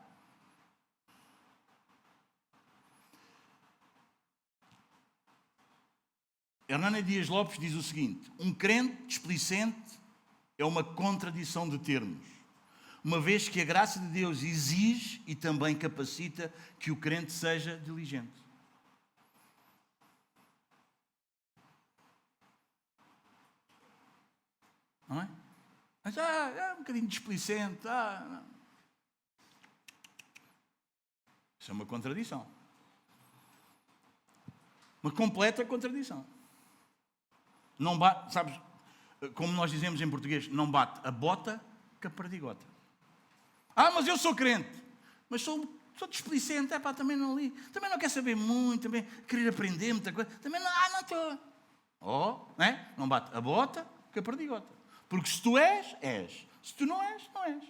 Hernani Dias Lopes diz o seguinte, um crente displicente é uma contradição de termos, uma vez que a graça de Deus exige e também capacita que o crente seja diligente. Não é? Mas é um bocadinho displicente. Isso é uma contradição. Uma completa contradição. Não bate, sabes, como nós dizemos em português, não bate a bota com a perdigota. Mas eu sou crente. Mas sou displicente. Também não li. Também não quer saber muito. Também querer aprender muita coisa. Também não estou. Não é? Não bate a bota com a perdigota. Porque se tu és, és. Se tu não és, não és.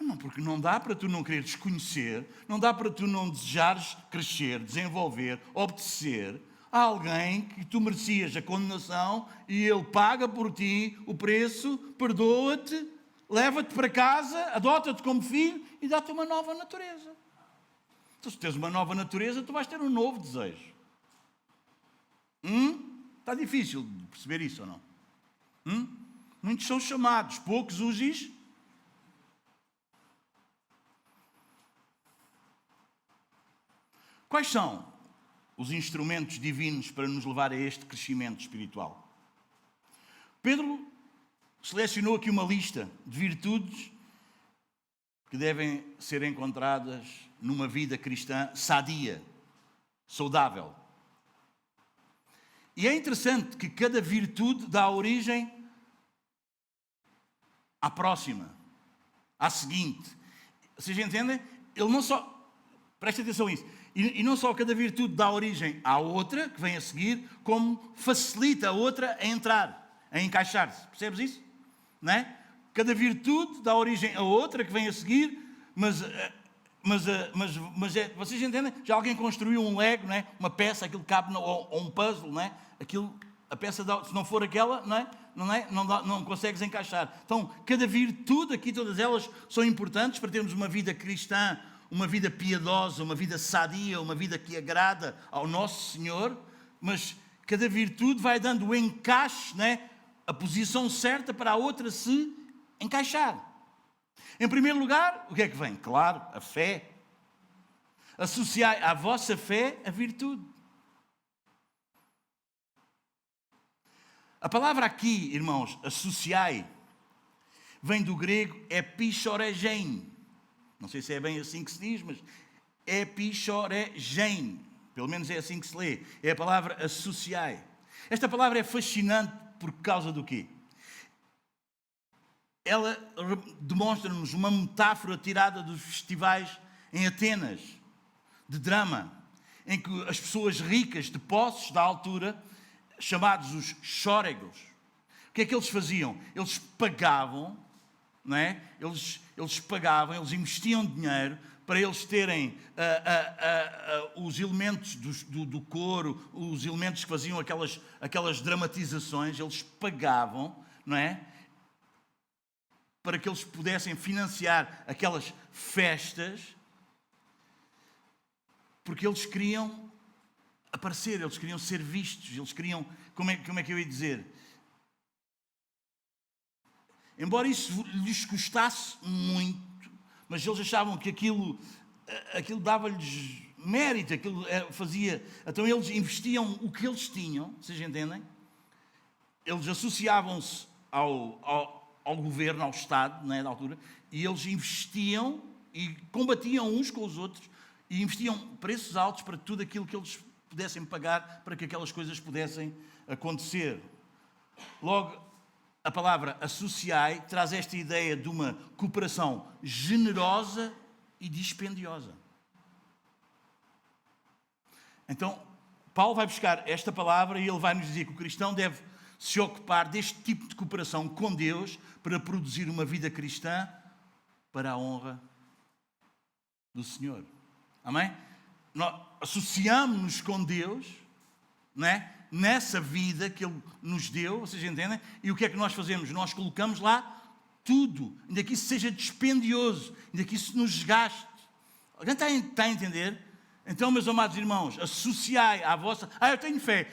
Não, porque não dá para tu não quereres conhecer, não dá para tu não desejares crescer, desenvolver, obedecer a alguém que tu merecias a condenação e ele paga por ti o preço, perdoa-te, leva-te para casa, adota-te como filho e dá-te uma nova natureza. Então, se tens uma nova natureza, tu vais ter um novo desejo. Está difícil de perceber isso ou não? Muitos são chamados, poucos os Quais são os instrumentos divinos para nos levar a este crescimento espiritual? Pedro selecionou aqui uma lista de virtudes que devem ser encontradas numa vida cristã sadia, saudável. E é interessante que cada virtude dá origem à próxima, à seguinte. Vocês entendem? Ele não só... Presta atenção a isso. E não só cada virtude dá origem à outra, que vem a seguir, como facilita a outra a entrar, a encaixar-se. Percebes isso? Não é? Cada virtude dá origem a outra, que vem a seguir, mas vocês entendem? Já alguém construiu um Lego, não é? Uma peça, aquilo cabe, ou um puzzle, não é? A peça, se não for aquela, não consegues encaixar. Então, cada virtude aqui, todas elas são importantes para termos uma vida cristã, uma vida piedosa, uma vida sadia, uma vida que agrada ao nosso Senhor, mas cada virtude vai dando o encaixe, né? A posição certa para a outra se encaixar. Em primeiro lugar, o que é que vem? Claro, a fé. Associai à vossa fé a virtude. A palavra aqui, irmãos, associai, vem do grego epichoregein. Não sei se é bem assim que se diz, mas epichoregein. Pelo menos é assim que se lê. É a palavra associai. Esta palavra é fascinante por causa do quê? Ela demonstra-nos uma metáfora tirada dos festivais em Atenas, de drama, em que as pessoas ricas de posses da altura, chamados os chóregos, o que é que eles faziam? Eles pagavam, não é? Eles pagavam, eles investiam dinheiro para eles terem os elementos do coro, os elementos que faziam aquelas dramatizações, eles pagavam, não é? Para que eles pudessem financiar aquelas festas, porque eles queriam aparecer, eles queriam ser vistos, eles queriam, como é que eu ia dizer? Embora isso lhes custasse muito, mas eles achavam que aquilo dava-lhes mérito, aquilo fazia... Então eles investiam o que eles tinham, vocês entendem? Eles associavam-se ao governo, ao Estado, não é, da altura, e eles investiam e combatiam uns com os outros e investiam preços altos para tudo aquilo que eles pudessem pagar para que aquelas coisas pudessem acontecer. Logo, a palavra associai traz esta ideia de uma cooperação generosa e dispendiosa. Então, Paulo vai buscar esta palavra e ele vai nos dizer que o cristão deve se ocupar deste tipo de cooperação com Deus para produzir uma vida cristã para a honra do Senhor. Amém? Nós associamos-nos com Deus, não é? Nessa vida que Ele nos deu, vocês entendem? E o que é que nós fazemos? Nós colocamos lá tudo, ainda que isso seja dispendioso, ainda que isso nos gaste. Alguém está a entender? Então, meus amados irmãos, associai à vossa... eu tenho fé,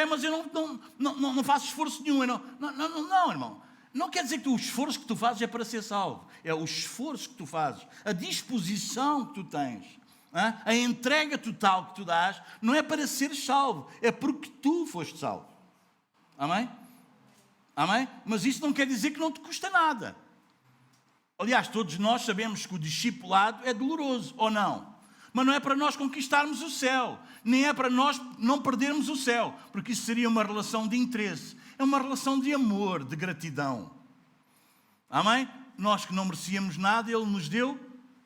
mas eu não faço esforço nenhum. Não, irmão. Não quer dizer que o esforço que tu fazes é para ser salvo. É o esforço que tu fazes, a disposição que tu tens, a entrega total que tu dás, não é para seres salvo, é porque tu foste salvo. Amém? Amém? Mas isso não quer dizer que não te custa nada. Aliás, todos nós sabemos que o discipulado é doloroso, ou não? Mas não é para nós conquistarmos o céu, nem é para nós não perdermos o céu, porque isso seria uma relação de interesse, é uma relação de amor, de gratidão. Amém? Nós que não merecíamos nada, Ele nos deu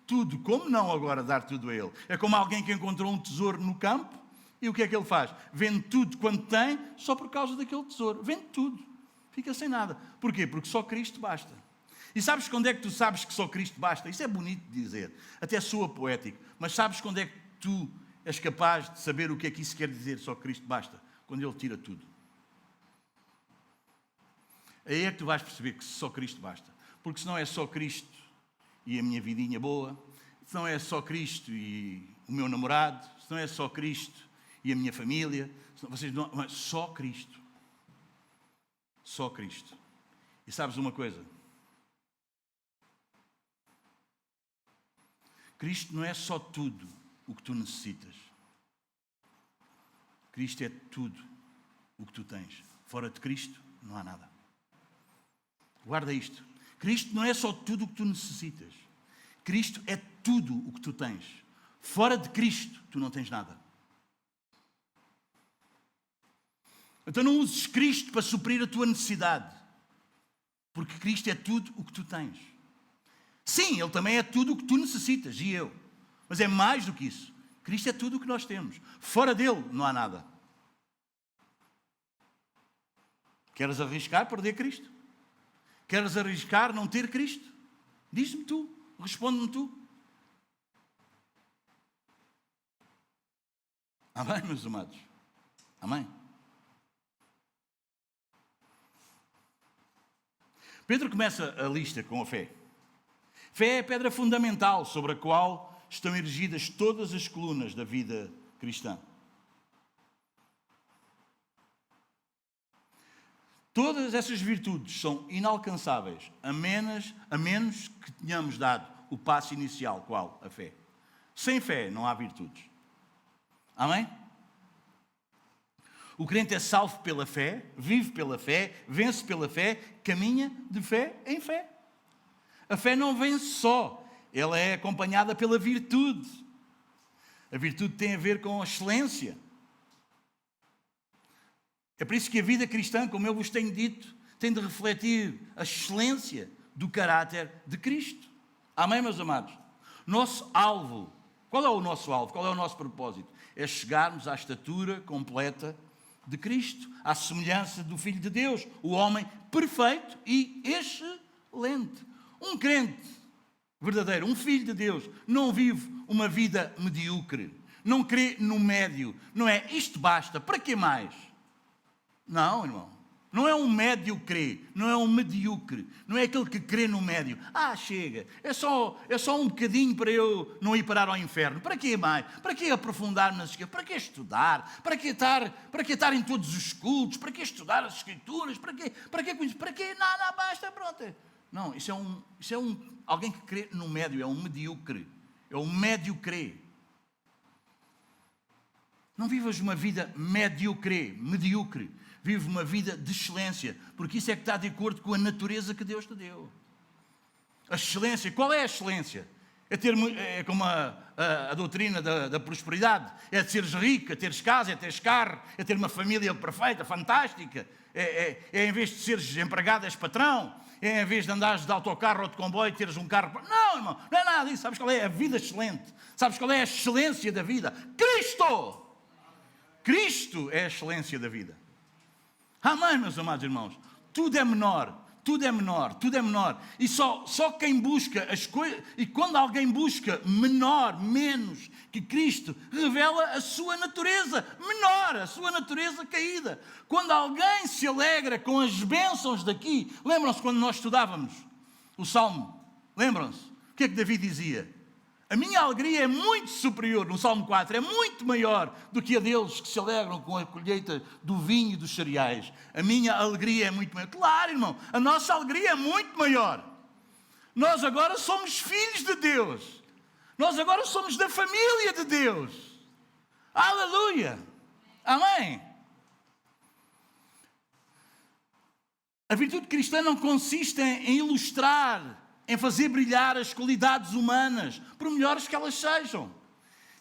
tudo. Como não agora dar tudo a Ele? É como alguém que encontrou um tesouro no campo e o que é que ele faz? Vende tudo quanto tem só por causa daquele tesouro. Vende tudo. Fica sem nada. Porquê? Porque só Cristo basta. E sabes quando é que tu sabes que só Cristo basta? Isso é bonito de dizer, até soa poético, mas sabes quando é que tu és capaz de saber o que é que isso quer dizer, só Cristo basta? Quando Ele tira tudo. Aí é que tu vais perceber que só Cristo basta. Porque se não é só Cristo e a minha vidinha boa, se não é só Cristo e o meu namorado, se não é só Cristo e a minha família, só Cristo. Só Cristo. E sabes uma coisa? Cristo não é só tudo o que tu necessitas. Cristo é tudo o que tu tens. Fora de Cristo, não há nada. Guarda isto. Cristo não é só tudo o que tu necessitas. Cristo é tudo o que tu tens. Fora de Cristo, tu não tens nada. Então não uses Cristo para suprir a tua necessidade. Porque Cristo é tudo o que tu tens. Sim, Ele também é tudo o que tu necessitas, e eu. Mas é mais do que isso. Cristo é tudo o que nós temos. Fora dele, não há nada. Queres arriscar perder Cristo? Queres arriscar não ter Cristo? Diz-me tu, responde-me tu. Amém, meus amados? Amém? Pedro começa a lista com a fé. Fé é a pedra fundamental sobre a qual estão erigidas todas as colunas da vida cristã. Todas essas virtudes são inalcançáveis, a menos que tenhamos dado o passo inicial, qual? A fé. Sem fé não há virtudes. Amém? O crente é salvo pela fé, vive pela fé, vence pela fé, caminha de fé em fé. A fé não vence só, ela é acompanhada pela virtude. A virtude tem a ver com a excelência. É por isso que a vida cristã, como eu vos tenho dito, tem de refletir a excelência do caráter de Cristo. Amém, meus amados? Nosso alvo, qual é o nosso alvo? Qual é o nosso propósito? É chegarmos à estatura completa de Cristo, à semelhança do Filho de Deus, o homem perfeito e excelente. Um crente verdadeiro, um filho de Deus, não vive uma vida medíocre, não crê no médio, não é isto basta, para que mais? Não, irmão, não é um médio crê, não é um medíocre, não é aquele que crê no médio. Chega, é só um bocadinho para eu não ir parar ao inferno. Para que mais? Para que aprofundar nas escrituras? Para que estudar? Para que estar em todos os cultos? Para que estudar as escrituras? Para que nada, basta, pronto. Não, isso é alguém que crê no médio, é um medíocre, é um médio crê. Não vivas uma vida medíocre, vive uma vida de excelência, porque isso é que está de acordo com a natureza que Deus te deu. A excelência, qual é a excelência? É como a doutrina da prosperidade, é de seres rico, é teres casa, é teres carro, é ter uma família perfeita, fantástica, é em vez de seres empregado, és patrão, é em vez de andares de autocarro ou de comboio, teres um carro. Não, irmão, não é nada disso. Sabes qual é a vida excelente? Sabes qual é a excelência da vida? Cristo! Cristo é a excelência da vida. Amém, meus amados irmãos? Tudo é menor. E só quem busca as coisas... E quando alguém busca menor, menos que Cristo, revela a sua natureza menor, a sua natureza caída. Quando alguém se alegra com as bênçãos daqui... Lembram-se quando nós estudávamos o Salmo? Lembram-se? O que é que Davi dizia? A minha alegria é muito superior, no Salmo 4, é muito maior do que a deles que se alegram com a colheita do vinho e dos cereais. A minha alegria é muito maior. Claro, irmão, a nossa alegria é muito maior. Nós agora somos filhos de Deus. Nós agora somos da família de Deus. Aleluia! Amém! A virtude cristã não consiste em ilustrar, em fazer brilhar as qualidades humanas, por melhores que elas sejam.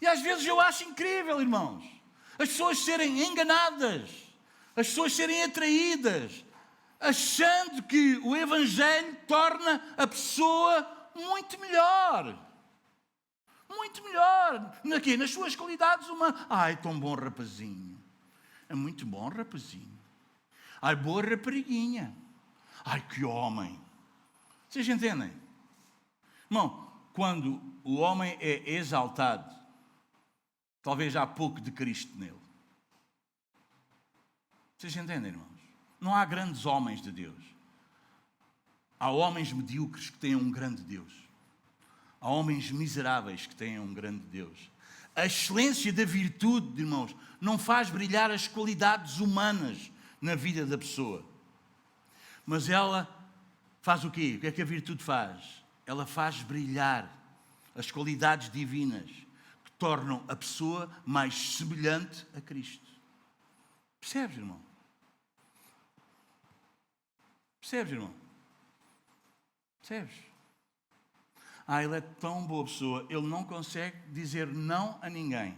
E às vezes eu acho incrível, irmãos, as pessoas serem enganadas, as pessoas serem atraídas, achando que o Evangelho torna a pessoa muito melhor. Muito melhor. Aqui, nas suas qualidades humanas. Ai, tão bom rapazinho. É muito bom rapazinho. Ai, boa rapariguinha. Ai, que homem. Vocês entendem? Irmão, quando o homem é exaltado, talvez há pouco de Cristo nele. Vocês entendem, irmãos? Não há grandes homens de Deus. Há homens medíocres que têm um grande Deus. Há homens miseráveis que têm um grande Deus. A excelência da virtude, irmãos, não faz brilhar as qualidades humanas na vida da pessoa. Mas ela faz o quê? O que é que a virtude faz? Ela faz brilhar as qualidades divinas que tornam a pessoa mais semelhante a Cristo. Percebes, irmão? Percebes, irmão? Percebes? Ele é tão boa pessoa, ele não consegue dizer não a ninguém.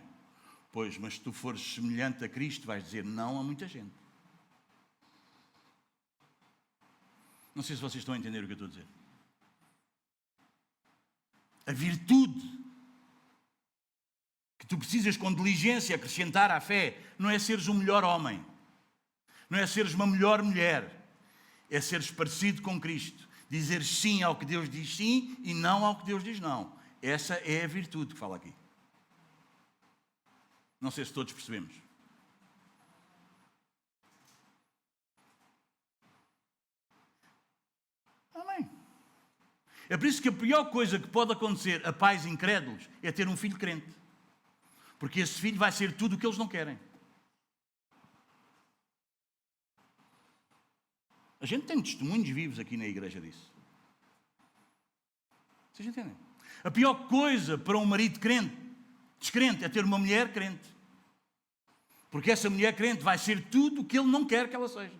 Pois, mas se tu fores semelhante a Cristo, vais dizer não a muita gente. Não sei se vocês estão a entender o que eu estou a dizer. A virtude que tu precisas com diligência acrescentar à fé não é seres um melhor homem, não é seres uma melhor mulher, é seres parecido com Cristo, dizer sim ao que Deus diz sim e não ao que Deus diz não. Essa é a virtude que fala aqui. Não sei se todos percebemos. Amém. É por isso que a pior coisa que pode acontecer a pais incrédulos é ter um filho crente. Porque esse filho vai ser tudo o que eles não querem. A gente tem testemunhos vivos aqui na igreja disso. Vocês entendem? A pior coisa para um marido crente, descrente, é ter uma mulher crente. Porque essa mulher crente vai ser tudo o que ele não quer que ela seja.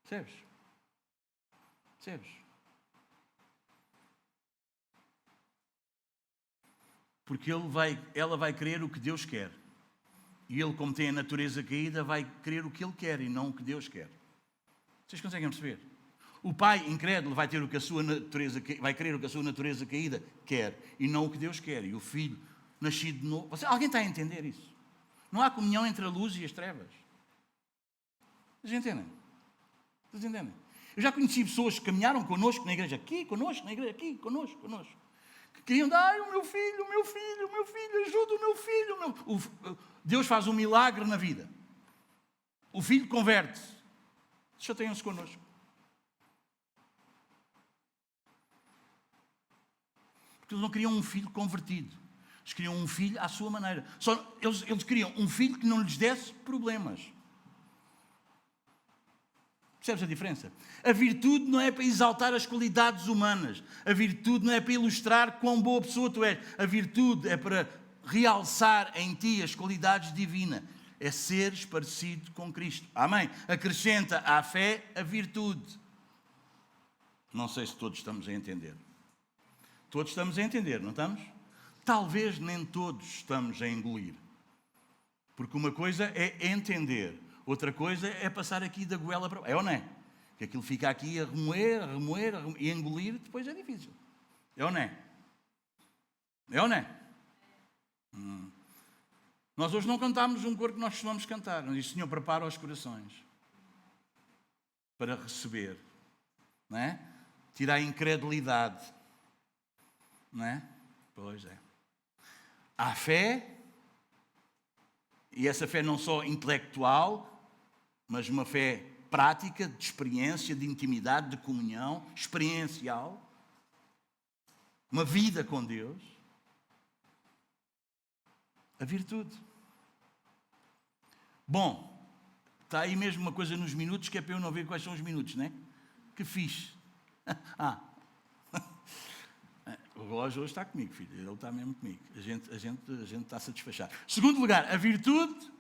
Percebes? Percebes? Porque ela vai querer o que Deus quer. E ele, como tem a natureza caída, vai querer o que ele quer e não o que Deus quer. Vocês conseguem perceber? O pai incrédulo vai ter o que a sua natureza, vai querer o que a sua natureza caída quer e não o que Deus quer. E o filho nascido de novo. Alguém está a entender isso? Não há comunhão entre a luz e as trevas. Vocês entendem? Vocês entendem? Eu já conheci pessoas que caminharam connosco na igreja, aqui, connosco, na igreja, aqui, connosco. Que queriam dar, o meu filho, ajuda o meu filho. Deus faz um milagre na vida. O filho converte-se. Chateiam-se connosco. Porque eles não queriam um filho convertido. Eles queriam um filho à sua maneira. Eles queriam um filho que não lhes desse problemas. Percebes a diferença? A virtude não é para exaltar as qualidades humanas. A virtude não é para ilustrar quão boa pessoa tu és. A virtude é para realçar em ti as qualidades divinas. É seres parecido com Cristo. Amém? Acrescenta à fé a virtude. Não sei se todos estamos a entender. Todos estamos a entender, não estamos? Talvez nem todos estamos a engolir. Porque uma coisa é entender. Outra coisa é passar aqui da goela para... É ou não é? Que aquilo fica aqui a remoer, e engolir, depois é difícil. É ou não é? É ou não é? Nós hoje não cantámos um coro que nós costumamos cantar. Nós dizemos, Senhor, prepara os corações para receber. Não é? Tira a incredulidade. Não é? Pois é. Há fé, e essa fé não só intelectual, mas uma fé prática, de experiência, de intimidade, de comunhão, experiencial. Uma vida com Deus. A virtude. Bom, está aí mesmo uma coisa nos minutos que é para eu não ver quais são os minutos, não é? Que fixe. O relógio hoje está comigo, filho. Ele está mesmo comigo. A gente está-se a despachar. Segundo lugar, a virtude.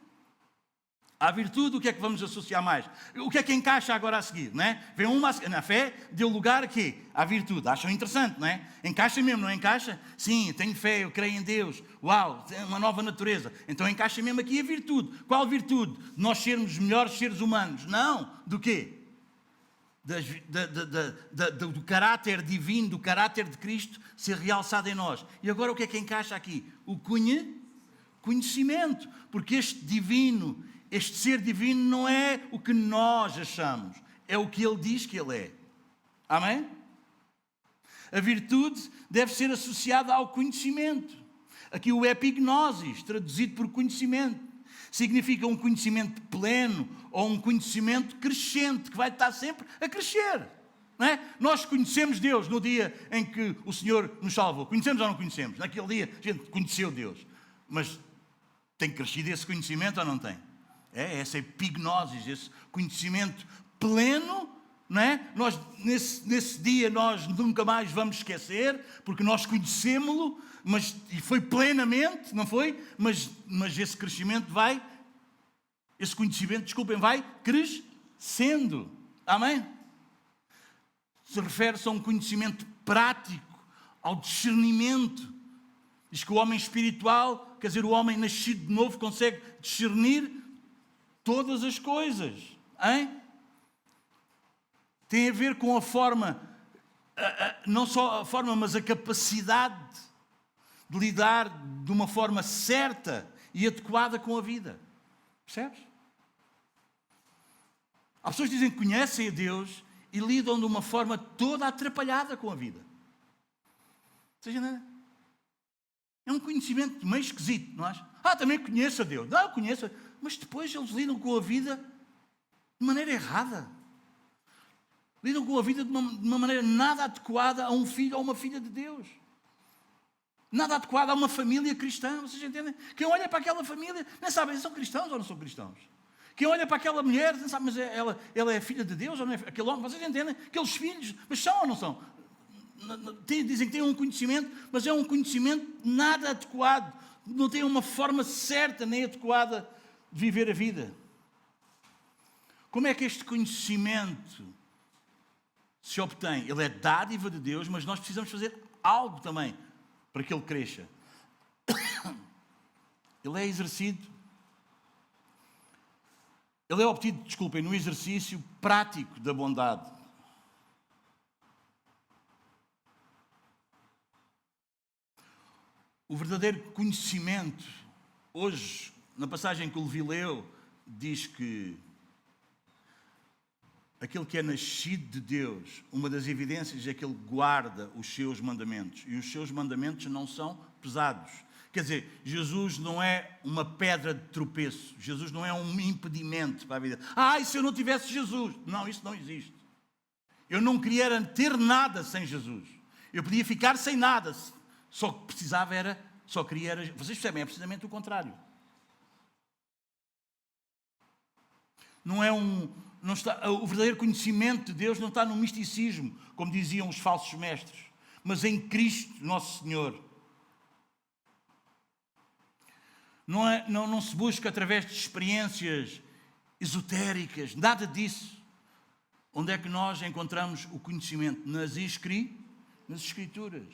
À virtude, o que é que vamos associar mais? O que é que encaixa agora a seguir, não é? Vem uma, na fé, deu lugar aqui, à virtude. Acham interessante, não é? Encaixa mesmo, não encaixa? Sim, tenho fé, eu creio em Deus. Uau, tem uma nova natureza. Então encaixa mesmo aqui a virtude. Qual virtude? Nós sermos melhores seres humanos. Não. Do quê? Do caráter divino, do caráter de Cristo ser realçado em nós. E agora o que é que encaixa aqui? O conhecimento. Porque este ser divino não é o que nós achamos, é o que ele diz que ele é. Amém? A virtude deve ser associada ao conhecimento. Aqui o epignosis, traduzido por conhecimento, significa um conhecimento pleno ou um conhecimento crescente, que vai estar sempre a crescer. Não é? Nós conhecemos Deus no dia em que o Senhor nos salvou. Conhecemos ou não conhecemos? Naquele dia a gente conheceu Deus. Mas tem crescido esse conhecimento ou não tem? É essa epignosis, esse conhecimento pleno, não é? Nós, nesse dia nós nunca mais vamos esquecer, porque nós conhecemos-lo, e foi plenamente, não foi? Mas esse crescimento esse conhecimento, vai crescendo. Amém? Se refere-se a um conhecimento prático, ao discernimento. Diz que o homem espiritual, quer dizer, o homem nascido de novo, consegue discernir todas as coisas, hein? Tem a ver com a forma, não só a forma, mas a capacidade de lidar de uma forma certa e adequada com a vida. Percebes? Há pessoas que dizem que conhecem a Deus e lidam de uma forma toda atrapalhada com a vida. Ou seja, é um conhecimento meio esquisito, não acha? Também conheço a Deus. Não, conheço. Mas depois eles lidam com a vida de maneira errada. Lidam com a vida de uma maneira nada adequada a um filho ou uma filha de Deus. Nada adequada a uma família cristã. Vocês entendem? Quem olha para aquela família, nem sabe se são cristãos ou não são cristãos. Quem olha para aquela mulher, nem sabe, mas ela é filha de Deus ou não é? Aquele homem, vocês entendem? Aqueles filhos, mas são ou não são? dizem que têm um conhecimento, mas é um conhecimento nada adequado. Não têm uma forma certa nem adequada de viver a vida. Como é que este conhecimento se obtém? Ele é dádiva de Deus, mas nós precisamos fazer algo também para que ele cresça. Ele é exercido. Ele é obtido, desculpem, no exercício prático da bondade. O verdadeiro conhecimento, hoje, na passagem que o Levi leu, diz que aquele que é nascido de Deus, uma das evidências é que ele guarda os seus mandamentos. E os seus mandamentos não são pesados. Quer dizer, Jesus não é uma pedra de tropeço. Jesus não é um impedimento para a vida. E se eu não tivesse Jesus? Não, isso não existe. Eu não queria ter nada sem Jesus. Eu podia ficar sem nada. Só que precisava era, só queria era... Vocês percebem, é precisamente o contrário. Não é não está, o verdadeiro conhecimento de Deus não está no misticismo, como diziam os falsos mestres, mas em Cristo, nosso Senhor. Não se busca através de experiências esotéricas, nada disso. Onde é que nós encontramos o conhecimento? Nas Escrituras.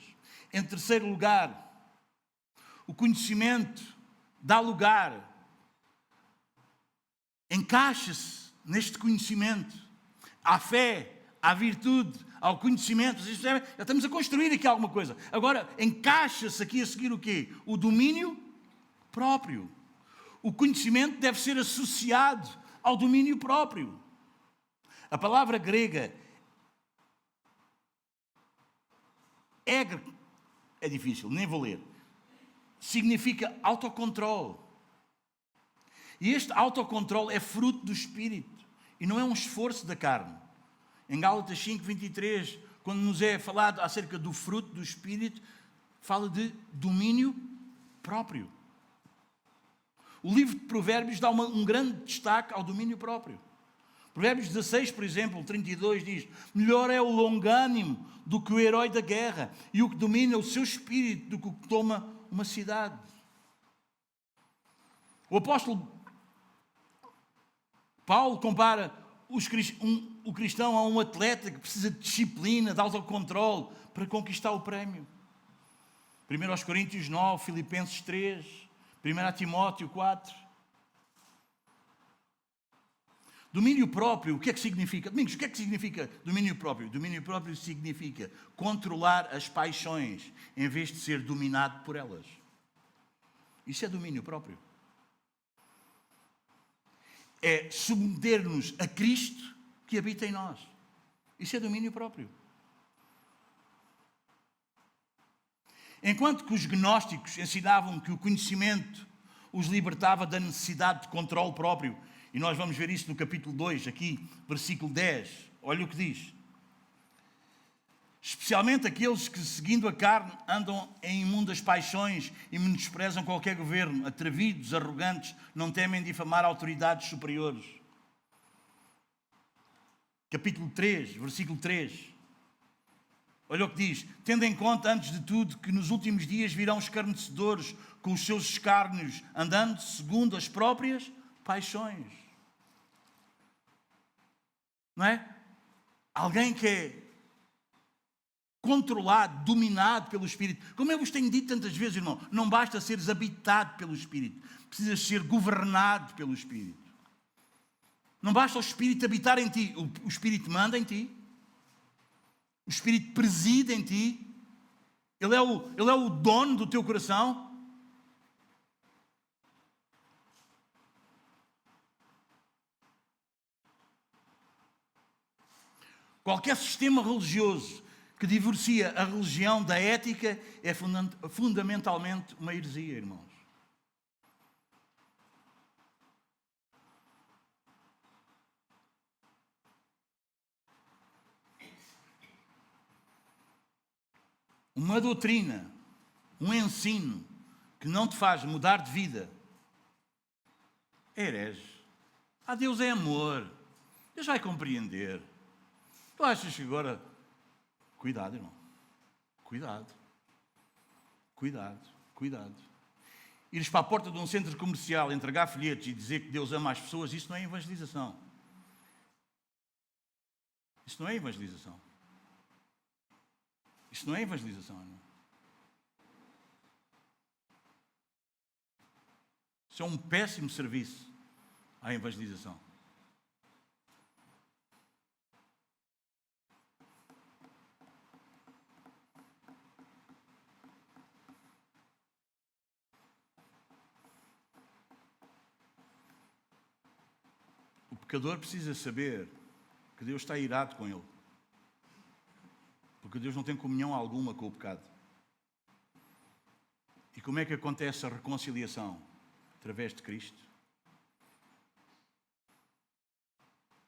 Em terceiro lugar, o conhecimento dá lugar, encaixa-se neste conhecimento, à fé, à virtude, ao conhecimento. Vocês percebem? Já estamos a construir aqui alguma coisa. Agora, encaixa-se aqui a seguir o quê? O domínio próprio. O conhecimento deve ser associado ao domínio próprio. A palavra grega é difícil, nem vou ler. Significa autocontrole. E este autocontrole é fruto do Espírito e não é um esforço da carne. Em Gálatas 5:23, quando nos é falado acerca do fruto do Espírito, fala de domínio próprio. O livro de Provérbios dá um grande destaque ao domínio próprio. Provérbios 16, por exemplo, 32 diz: melhor é o longânimo do que o herói da guerra, e o que domina o seu espírito do que o que toma uma cidade. O apóstolo Paulo compara o cristão a um atleta que precisa de disciplina, de autocontrole para conquistar o prémio. 1 Coríntios 9, Filipenses 3, 1 Timóteo 4. Domínio próprio, o que é que significa? Domingos, o que é que significa domínio próprio? Domínio próprio significa controlar as paixões em vez de ser dominado por elas. Isso é domínio próprio. É submeter-nos a Cristo que habita em nós. Isso é domínio próprio. Enquanto que os gnósticos ensinavam que o conhecimento os libertava da necessidade de controle próprio, e nós vamos ver isso no capítulo 2, aqui, versículo 10. Olha o que diz. Especialmente aqueles que, seguindo a carne, andam em imundas paixões e menosprezam qualquer governo, atrevidos, arrogantes, não temem difamar autoridades superiores. Capítulo 3, versículo 3. Olha o que diz. Tendo em conta, antes de tudo, que nos últimos dias virão escarnecedores com os seus escárnios, andando segundo as próprias paixões. Não é? Alguém que é controlado, dominado pelo Espírito. Como eu vos tenho dito tantas vezes, irmão, não basta seres habitado pelo Espírito. Precisas ser governado pelo Espírito. Não basta o Espírito habitar em ti. O Espírito manda em ti. O Espírito preside em ti. Ele é o dono do teu coração. Qualquer sistema religioso que divorcia a religião da ética é fundamentalmente uma heresia, irmãos. Uma doutrina, um ensino que não te faz mudar de vida é herege. Deus é amor. Deus vai compreender. Tu achas que agora... Cuidado, irmão. Cuidado. Cuidado. Cuidado. Ires para a porta de um centro comercial, entregar folhetos e dizer que Deus ama as pessoas, isso não é evangelização. Isso não é evangelização. Isso não é evangelização, irmão. Isso é um péssimo serviço à evangelização. O pecador precisa saber que Deus está irado com ele. Porque Deus não tem comunhão alguma com o pecado. E como é que acontece a reconciliação? Através de Cristo.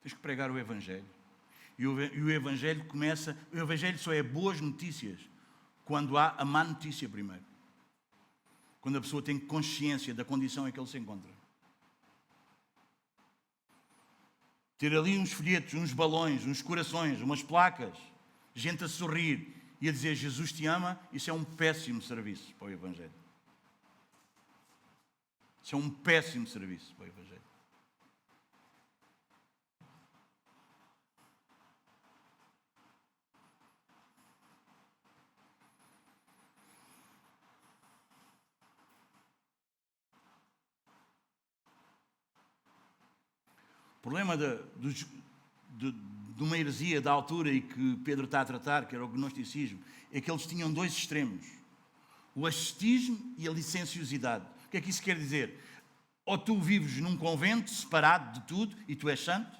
Tens que pregar o Evangelho. E o Evangelho começa... O Evangelho só é boas notícias quando há a má notícia primeiro. Quando a pessoa tem consciência da condição em que ele se encontra. Ter ali uns folhetos, uns balões, uns corações, umas placas, gente a sorrir e a dizer Jesus te ama, isso é um péssimo serviço para o Evangelho. Isso é um péssimo serviço para o Evangelho. O problema de uma heresia da altura e que Pedro está a tratar, que era o gnosticismo, é que eles tinham dois extremos. O ascetismo e a licenciosidade. O que é que isso quer dizer? Ou tu vives num convento separado de tudo e tu és santo.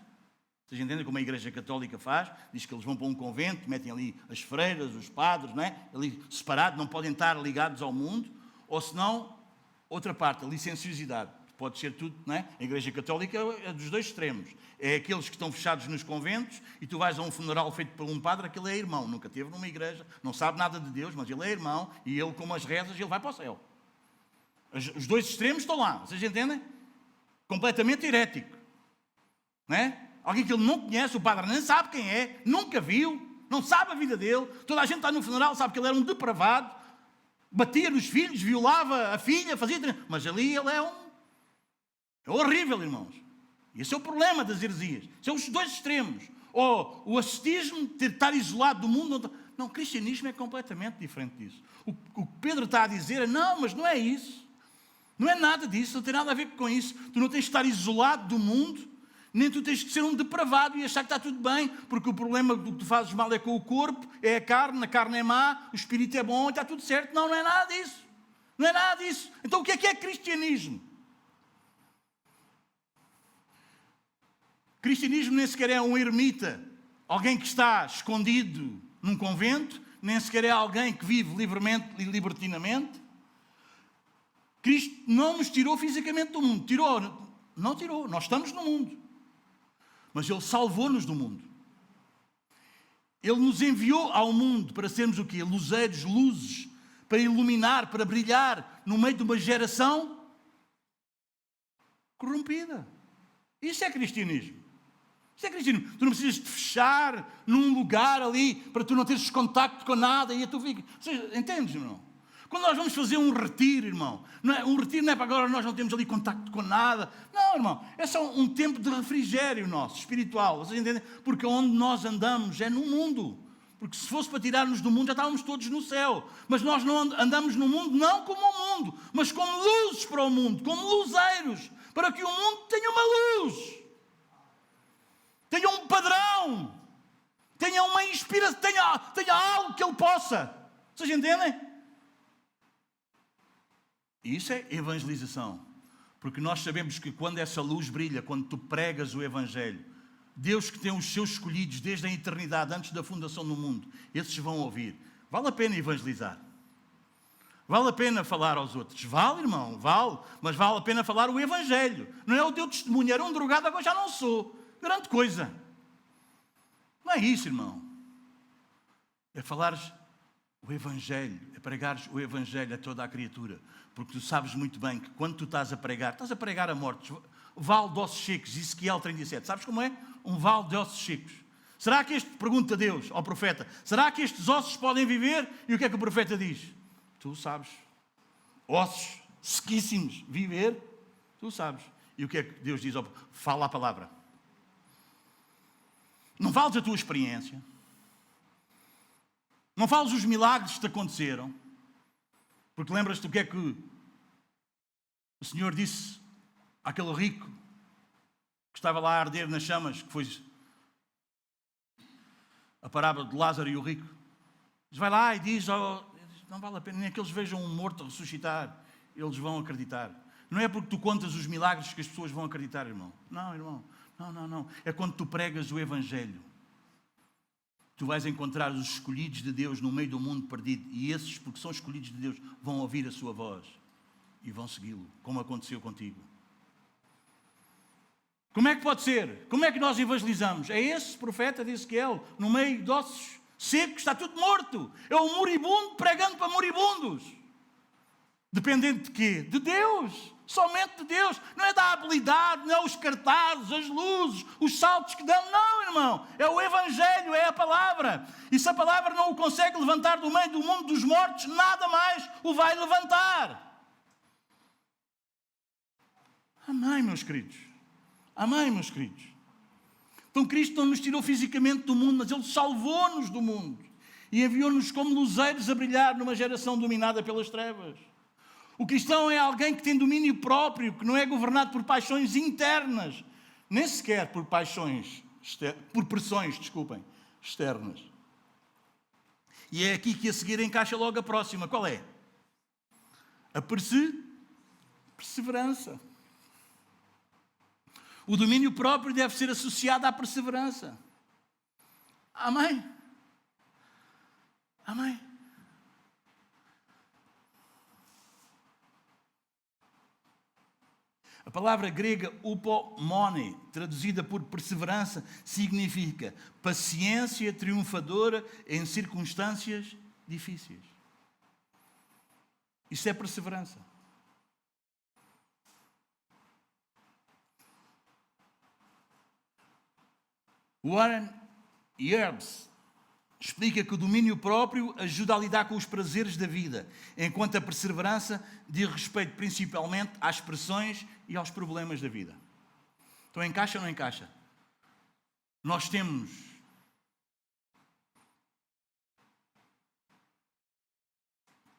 Vocês entendem como a Igreja Católica faz? Diz que eles vão para um convento, metem ali as freiras, os padres, não é? Ali separados, não podem estar ligados ao mundo. Ou senão, outra parte, a licenciosidade. Pode ser tudo, não é? A Igreja Católica é dos dois extremos. É aqueles que estão fechados nos conventos e tu vais a um funeral feito por um padre, aquele é irmão, nunca esteve numa igreja, não sabe nada de Deus, mas ele é irmão e ele, com as rezas, ele vai para o céu. Os dois extremos estão lá, vocês entendem? Completamente herético. Não é? Alguém que ele não conhece, o padre nem sabe quem é, nunca viu, não sabe a vida dele, toda a gente está no funeral, sabe que ele era um depravado, batia nos filhos, violava a filha, fazia... Mas ali ele é um... É horrível, irmãos. Esse é o problema das heresias. São os dois extremos. Ou o ascetismo, estar isolado do mundo. Não, o cristianismo é completamente diferente disso. O que Pedro está a dizer é, não, mas não é isso. Não é nada disso, não tem nada a ver com isso. Tu não tens de estar isolado do mundo, nem tu tens de ser um depravado e achar que está tudo bem, porque o problema do que tu fazes mal é com o corpo, é a carne é má, o espírito é bom e está tudo certo. Não, não é nada disso. Não é nada disso. Então o que é cristianismo? Cristianismo nem sequer é um ermita, alguém que está escondido num convento, nem sequer é alguém que vive livremente e libertinamente. Cristo não nos tirou fisicamente do mundo. Não tirou. Nós estamos no mundo. Mas Ele salvou-nos do mundo. Ele nos enviou ao mundo para sermos o quê? Luzeiros, luzes, para iluminar, para brilhar no meio de uma geração corrompida. Isso é cristianismo. Isso é cristianismo. Tu não precisas te fechar num lugar ali para tu não teres contacto com nada e a tua vida. Entendes, irmão? Quando nós vamos fazer um retiro, irmão, um retiro não é para agora nós não temos ali contacto com nada. Não, irmão, é só um tempo de refrigério nosso, espiritual. Vocês entendem? Porque onde nós andamos é no mundo. Porque se fosse para tirar-nos do mundo, já estávamos todos no céu. Mas nós não andamos no mundo, não como o mundo, mas como luzes para o mundo, como luzeiros, para que o mundo tenha uma luz. Tenha um padrão, tenha uma inspiração, tenha algo que ele possa. Vocês entendem? E isso é evangelização. Porque nós sabemos que quando essa luz brilha, quando tu pregas o Evangelho, Deus que tem os seus escolhidos desde a eternidade, antes da fundação do mundo, esses vão ouvir. Vale a pena evangelizar. Vale a pena falar aos outros. Vale, irmão, vale. Mas vale a pena falar o Evangelho. Não é o teu testemunho. Era um drogado, agora já não sou. Grande coisa. Não é isso, irmão. É falares o Evangelho, é pregares o Evangelho a toda a criatura. Porque tu sabes muito bem que quando tu estás a pregar a mortes. Vale de ossos secos, Ezequiel 37. Sabes como é? Um vale de ossos secos. Será que pergunta Deus ao profeta, será que estes ossos podem viver? E o que é que o profeta diz? Tu sabes. Ossos sequíssimos, viver? Tu sabes. E o que é que Deus diz? Fala a palavra. Não fales a tua experiência. Não fales os milagres que te aconteceram. Porque lembras-te do que é que o Senhor disse àquele rico que estava lá a arder nas chamas, que foi a parábola de Lázaro e o rico. Diz, vai lá e diz, não vale a pena, nem que eles vejam um morto ressuscitar, eles vão acreditar. Não é porque tu contas os milagres que as pessoas vão acreditar, irmão. Não, irmão. Não. É quando tu pregas o Evangelho. Tu vais encontrar os escolhidos de Deus no meio do mundo perdido. E esses, porque são escolhidos de Deus, vão ouvir a sua voz. E vão segui-lo, como aconteceu contigo. Como é que pode ser? Como é que nós evangelizamos? É esse profeta de Ezequiel, no meio de ossos secos, está tudo morto. É um moribundo pregando para moribundos. Dependente de quê? De Deus. Somente de Deus. Não é da habilidade, não é os cartazes, as luzes, os saltos que dão. Não, irmão. É o Evangelho, é a palavra. E se a palavra não o consegue levantar do meio do mundo dos mortos, nada mais o vai levantar. Amém, meus queridos. Amém, meus queridos. Então Cristo não nos tirou fisicamente do mundo, mas Ele salvou-nos do mundo. E enviou-nos como luzeiros a brilhar numa geração dominada pelas trevas. O cristão é alguém que tem domínio próprio, que não é governado por paixões internas, nem sequer por pressões externas. E é aqui que a seguir encaixa logo a próxima. Qual é? A perseverança. O domínio próprio deve ser associado à perseverança. Amém? Amém? A palavra grega upomone, traduzida por perseverança, significa paciência triunfadora em circunstâncias difíceis. Isso é perseverança. Warren Yerbs explica que o domínio próprio ajuda a lidar com os prazeres da vida, enquanto a perseverança diz respeito principalmente às pressões e aos problemas da vida. Então encaixa ou não encaixa? Nós temos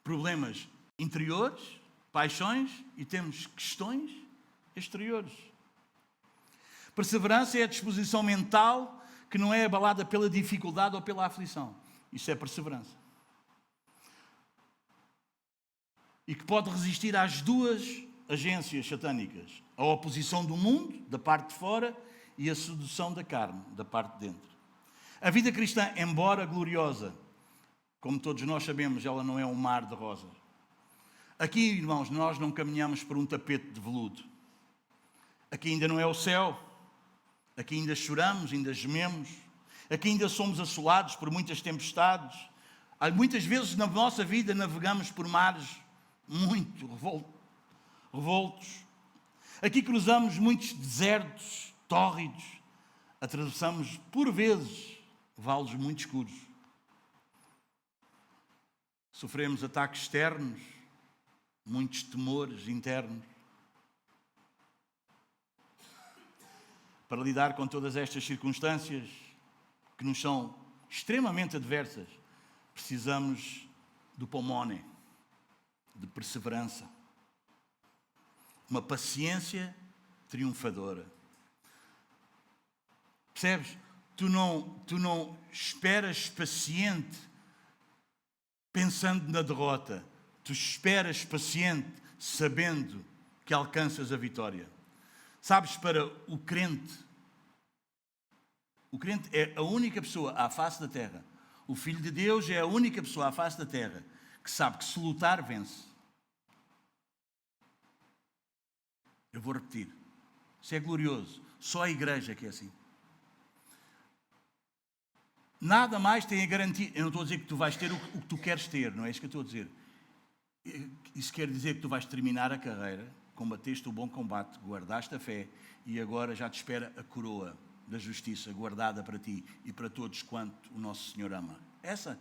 problemas interiores, paixões, e temos questões exteriores. Perseverança é a disposição mental que não é abalada pela dificuldade ou pela aflição. Isso é perseverança. E que pode resistir às duas agências satânicas. A oposição do mundo, da parte de fora, e a sedução da carne, da parte de dentro. A vida cristã, embora gloriosa, como todos nós sabemos, ela não é um mar de rosas. Aqui, irmãos, nós não caminhamos por um tapete de veludo. Aqui ainda não é o céu. Aqui ainda choramos, ainda gememos. Aqui ainda somos assolados por muitas tempestades. Muitas vezes na nossa vida navegamos por mares muito revoltos. Aqui cruzamos muitos desertos tórridos. Atravessamos, por vezes, vales muito escuros. Sofremos ataques externos, muitos temores internos. Para lidar com todas estas circunstâncias que nos são extremamente adversas, precisamos do pomone, de perseverança. Uma paciência triunfadora. Percebes? Tu não esperas paciente pensando na derrota. Tu esperas paciente sabendo que alcanças a vitória. Sabes, para o crente é a única pessoa à face da terra, o Filho de Deus é a única pessoa à face da terra que sabe que se lutar, vence. Eu vou repetir. Isso é glorioso. Só a igreja que é assim. Nada mais tem a garantia. Eu não estou a dizer que tu vais ter o que tu queres ter, não é isso que eu estou a dizer. Isso quer dizer que tu vais terminar a carreira, combateste o bom combate, guardaste a fé e agora já te espera a coroa. da justiça guardada para ti e para todos quanto o nosso Senhor ama. Essa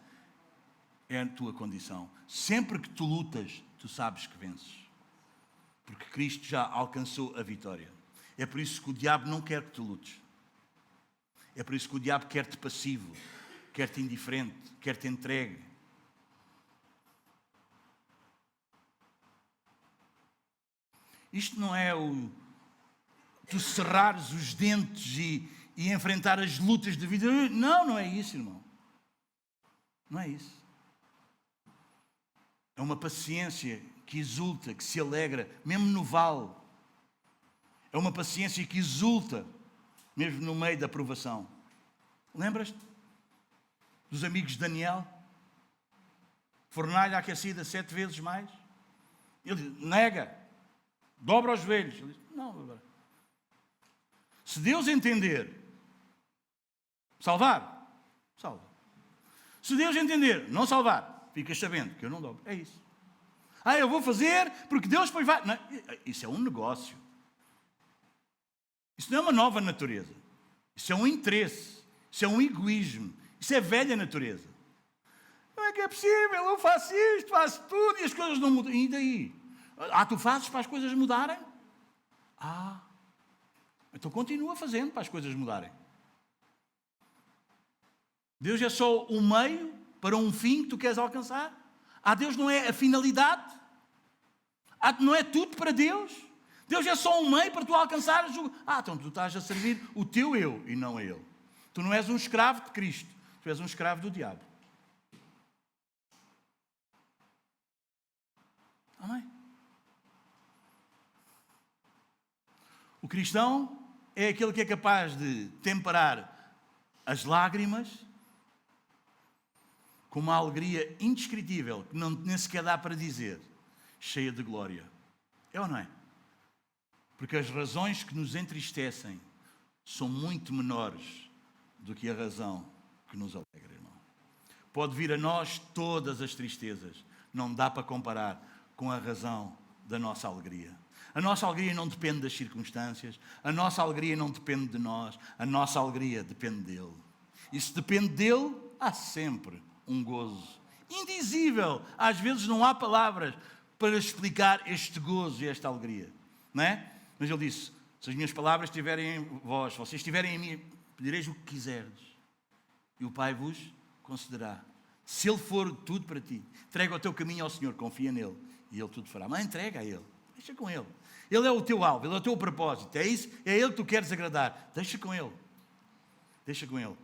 é a tua condição. Sempre que tu lutas, tu sabes que vences. Porque Cristo já alcançou a vitória. É por isso que o diabo não quer que tu lutes. É por isso que o diabo quer-te passivo, quer-te indiferente, quer-te entregue. Isto não é tu cerrares os dentes e enfrentar as lutas de vida. Não, não é isso, irmão. Não é isso. É uma paciência que exulta, que se alegra, mesmo no vale. É uma paciência que exulta, mesmo no meio da provação. Lembras-te dos amigos de Daniel? Fornalha aquecida 7 vezes mais. Ele diz, nega, dobra os joelhos. Ele diz, não, agora. Se Deus entender salvar, salva. Se Deus entender não salvar, ficas sabendo que eu não dobro. É isso. Eu vou fazer porque Deus depois vai... Não, isso é um negócio. Isso não é uma nova natureza. Isso é um interesse. Isso é um egoísmo. Isso é velha natureza. Como é que é possível? Eu faço isto, faço tudo e as coisas não mudam. E daí? Tu fazes para as coisas mudarem? Então continua fazendo para as coisas mudarem. Deus é só o meio para um fim que tu queres alcançar? Deus não é a finalidade? Não é tudo para Deus? Deus é só um meio para tu alcançares o... então tu estás a servir o teu eu e não a Ele. Tu não és um escravo de Cristo, tu és um escravo do diabo. Amém? O cristão é aquele que é capaz de temperar as lágrimas com uma alegria indescritível, que nem sequer dá para dizer, cheia de glória. É ou não é? Porque as razões que nos entristecem são muito menores do que a razão que nos alegra, irmão. Pode vir a nós todas as tristezas, não dá para comparar com a razão da nossa alegria. A nossa alegria não depende das circunstâncias, a nossa alegria não depende de nós, a nossa alegria depende dele. E se depende dele, há sempre um gozo indizível. Às vezes não há palavras para explicar este gozo e esta alegria, não é? Mas ele disse, se as minhas palavras estiverem em vós, se vocês estiverem em mim, pedireis o que quiserdes e o Pai vos concederá. Se Ele for tudo para ti, entrega o teu caminho ao Senhor, confia nele e Ele tudo fará. Mas entrega a Ele, deixa com Ele. Ele é o teu alvo, Ele é o teu propósito, é isso, é Ele que tu queres agradar. Deixa com Ele, deixa com Ele.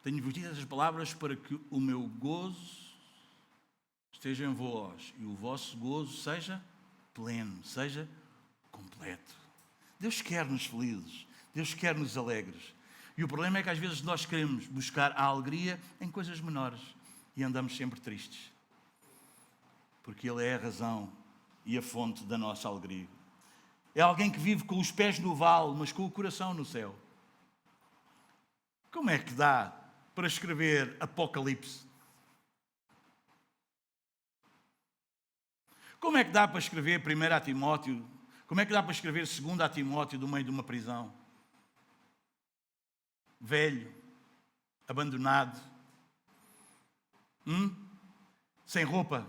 Tenho-vos dito essas palavras para que o meu gozo esteja em vós e o vosso gozo seja pleno, seja completo. Deus quer-nos felizes, Deus quer-nos alegres. E o problema é que às vezes nós queremos buscar a alegria em coisas menores e andamos sempre tristes. Porque Ele é a razão e a fonte da nossa alegria. É alguém que vive com os pés no vale, mas com o coração no céu. Como é que dá para escrever Apocalipse? Como é que dá para escrever 1 Timóteo? Como é que dá para escrever 2 Timóteo do meio de uma prisão? Velho, abandonado, sem roupa,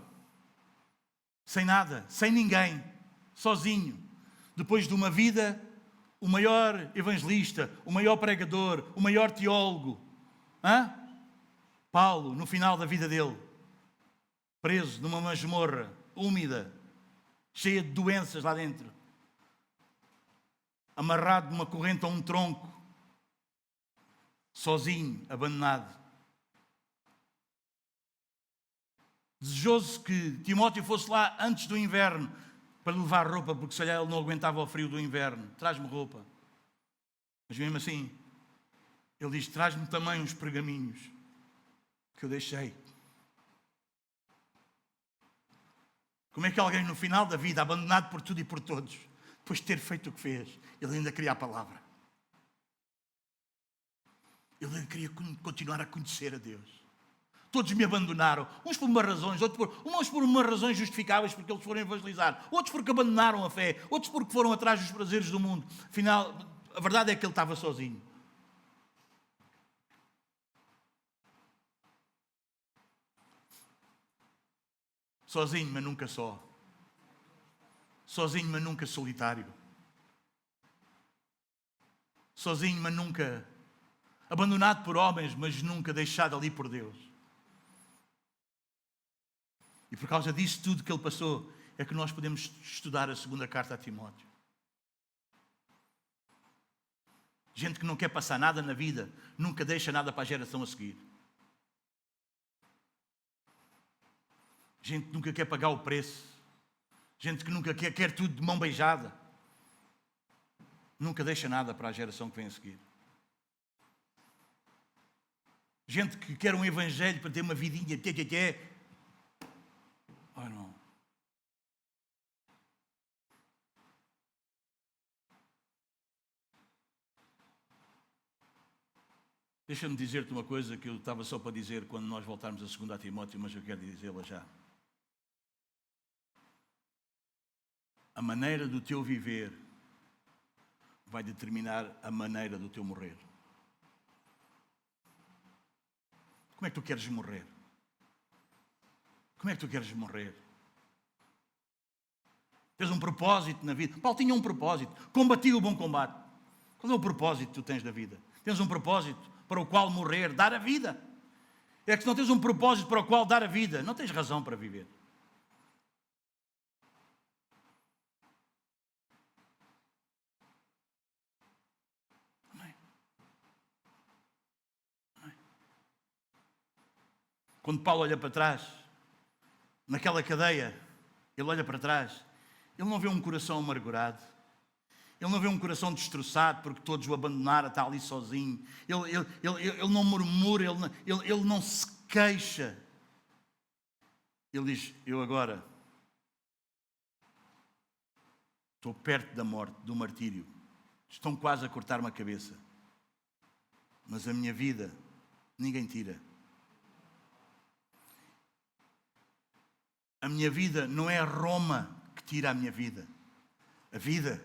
sem nada, sem ninguém, sozinho. Depois de uma vida, o maior evangelista, o maior pregador, o maior teólogo, Paulo, no final da vida dele, preso numa masmorra úmida, cheia de doenças lá dentro, amarrado numa corrente a um tronco, sozinho, abandonado. Desejoso que Timóteo fosse lá antes do inverno para lhe levar roupa, porque se calhar ele não aguentava o frio do inverno. Traz-me roupa. Mas mesmo assim, ele diz, traz-me também uns pergaminhos que eu deixei. Como é que alguém no final da vida, abandonado por tudo e por todos, depois de ter feito o que fez, ele ainda queria a palavra? Ele ainda queria continuar a conhecer a Deus. Todos me abandonaram, uns por umas razões, uns por umas razões justificáveis porque eles foram evangelizar, outros porque abandonaram a fé, outros porque foram atrás dos prazeres do mundo. Afinal, A verdade é que ele estava sozinho. Sozinho, mas nunca só. Sozinho, mas nunca solitário. Sozinho, mas nunca abandonado por homens, mas nunca deixado ali por Deus. E por causa disso tudo que ele passou, é que nós podemos estudar a segunda carta a Timóteo. Gente que não quer passar nada na vida, nunca deixa nada para a geração a seguir. Gente que nunca quer pagar o preço. Gente que nunca quer tudo de mão beijada. Nunca deixa nada para a geração que vem a seguir. Gente que quer um evangelho para ter uma vidinha, oh, não. Deixa-me dizer-te uma coisa que eu estava só para dizer quando nós voltarmos a 2 Timóteo, mas eu quero dizê-la já. A maneira do teu viver vai determinar a maneira do teu morrer. Como é que tu queres morrer? Como é que tu queres morrer? Tens um propósito na vida. Paulo tinha um propósito. Combati o bom combate. Qual é o propósito que tu tens da vida? Tens um propósito para o qual morrer, dar a vida. É que se não tens um propósito para o qual dar a vida, não tens razão para viver. Quando Paulo olha para trás, naquela cadeia, ele olha para trás, ele não vê um coração amargurado, ele não vê um coração destroçado porque todos o abandonaram, está ali sozinho, ele não murmura, ele não se queixa. Ele diz, eu agora estou perto da morte, do martírio, estão quase a cortar-me a cabeça, mas a minha vida ninguém tira. A minha vida não é Roma que tira a minha vida. A vida,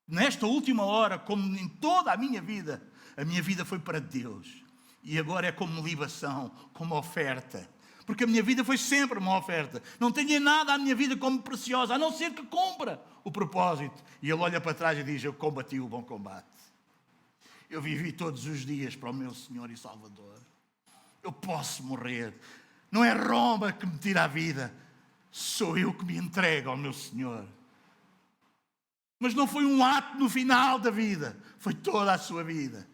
nesta última hora, como em toda a minha vida foi para Deus. E agora é como libação, como oferta. Porque a minha vida foi sempre uma oferta. Não tenho nada a minha vida como preciosa, a não ser que cumpra o propósito. E ele olha para trás e diz, eu combati o bom combate. Eu vivi todos os dias para o meu Senhor e Salvador. Eu posso morrer. Não é Roma que me tira a vida, sou eu que me entrego ao meu Senhor. Mas não foi um ato no final da vida, foi toda a sua vida.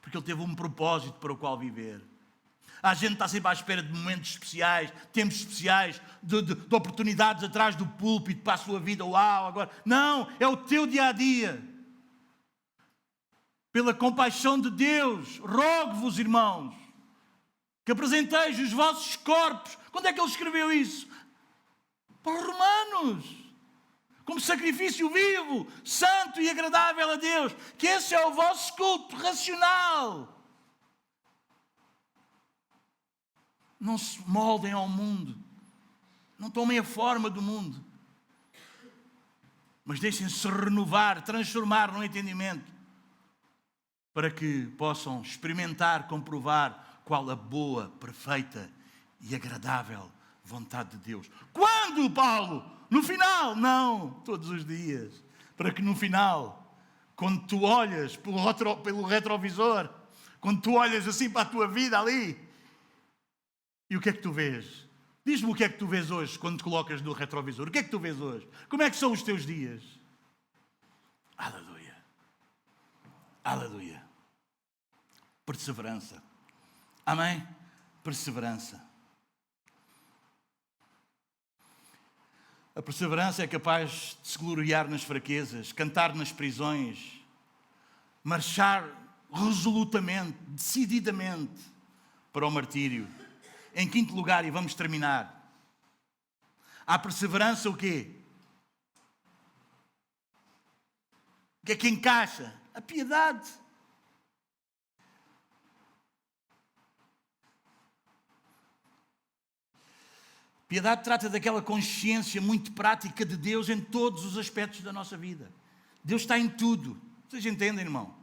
Porque ele teve um propósito para o qual viver. A gente está sempre à espera de momentos especiais, tempos especiais, de oportunidades atrás do púlpito para a sua vida. Uau, agora. Não, é o teu dia-a-dia. Pela compaixão de Deus, rogo-vos, irmãos, que apresenteis os vossos corpos. Quando é que ele escreveu isso? Para os romanos. Como sacrifício vivo, santo e agradável a Deus. Que esse é o vosso culto racional. Não se moldem ao mundo. Não tomem a forma do mundo. Mas deixem-se renovar, transformar no entendimento. Para que possam experimentar, comprovar qual a boa, perfeita e agradável vontade de Deus. Quando, Paulo? No final? Não, todos os dias. Para que no final, quando tu olhas pelo retrovisor, quando tu olhas assim para a tua vida ali, e o que é que tu vês? Diz-me o que é que tu vês hoje quando te colocas no retrovisor. O que é que tu vês hoje? Como é que são os teus dias? Aleluia. Aleluia. Perseverança. Amém? Perseverança. A perseverança é capaz de se gloriar nas fraquezas, cantar nas prisões, marchar resolutamente, decididamente para o martírio. Em quinto lugar, e vamos terminar, há perseverança o quê? O que é que encaixa? A piedade. Piedade trata daquela consciência muito prática de Deus em todos os aspectos da nossa vida. Deus está em tudo. Vocês entendem, irmão?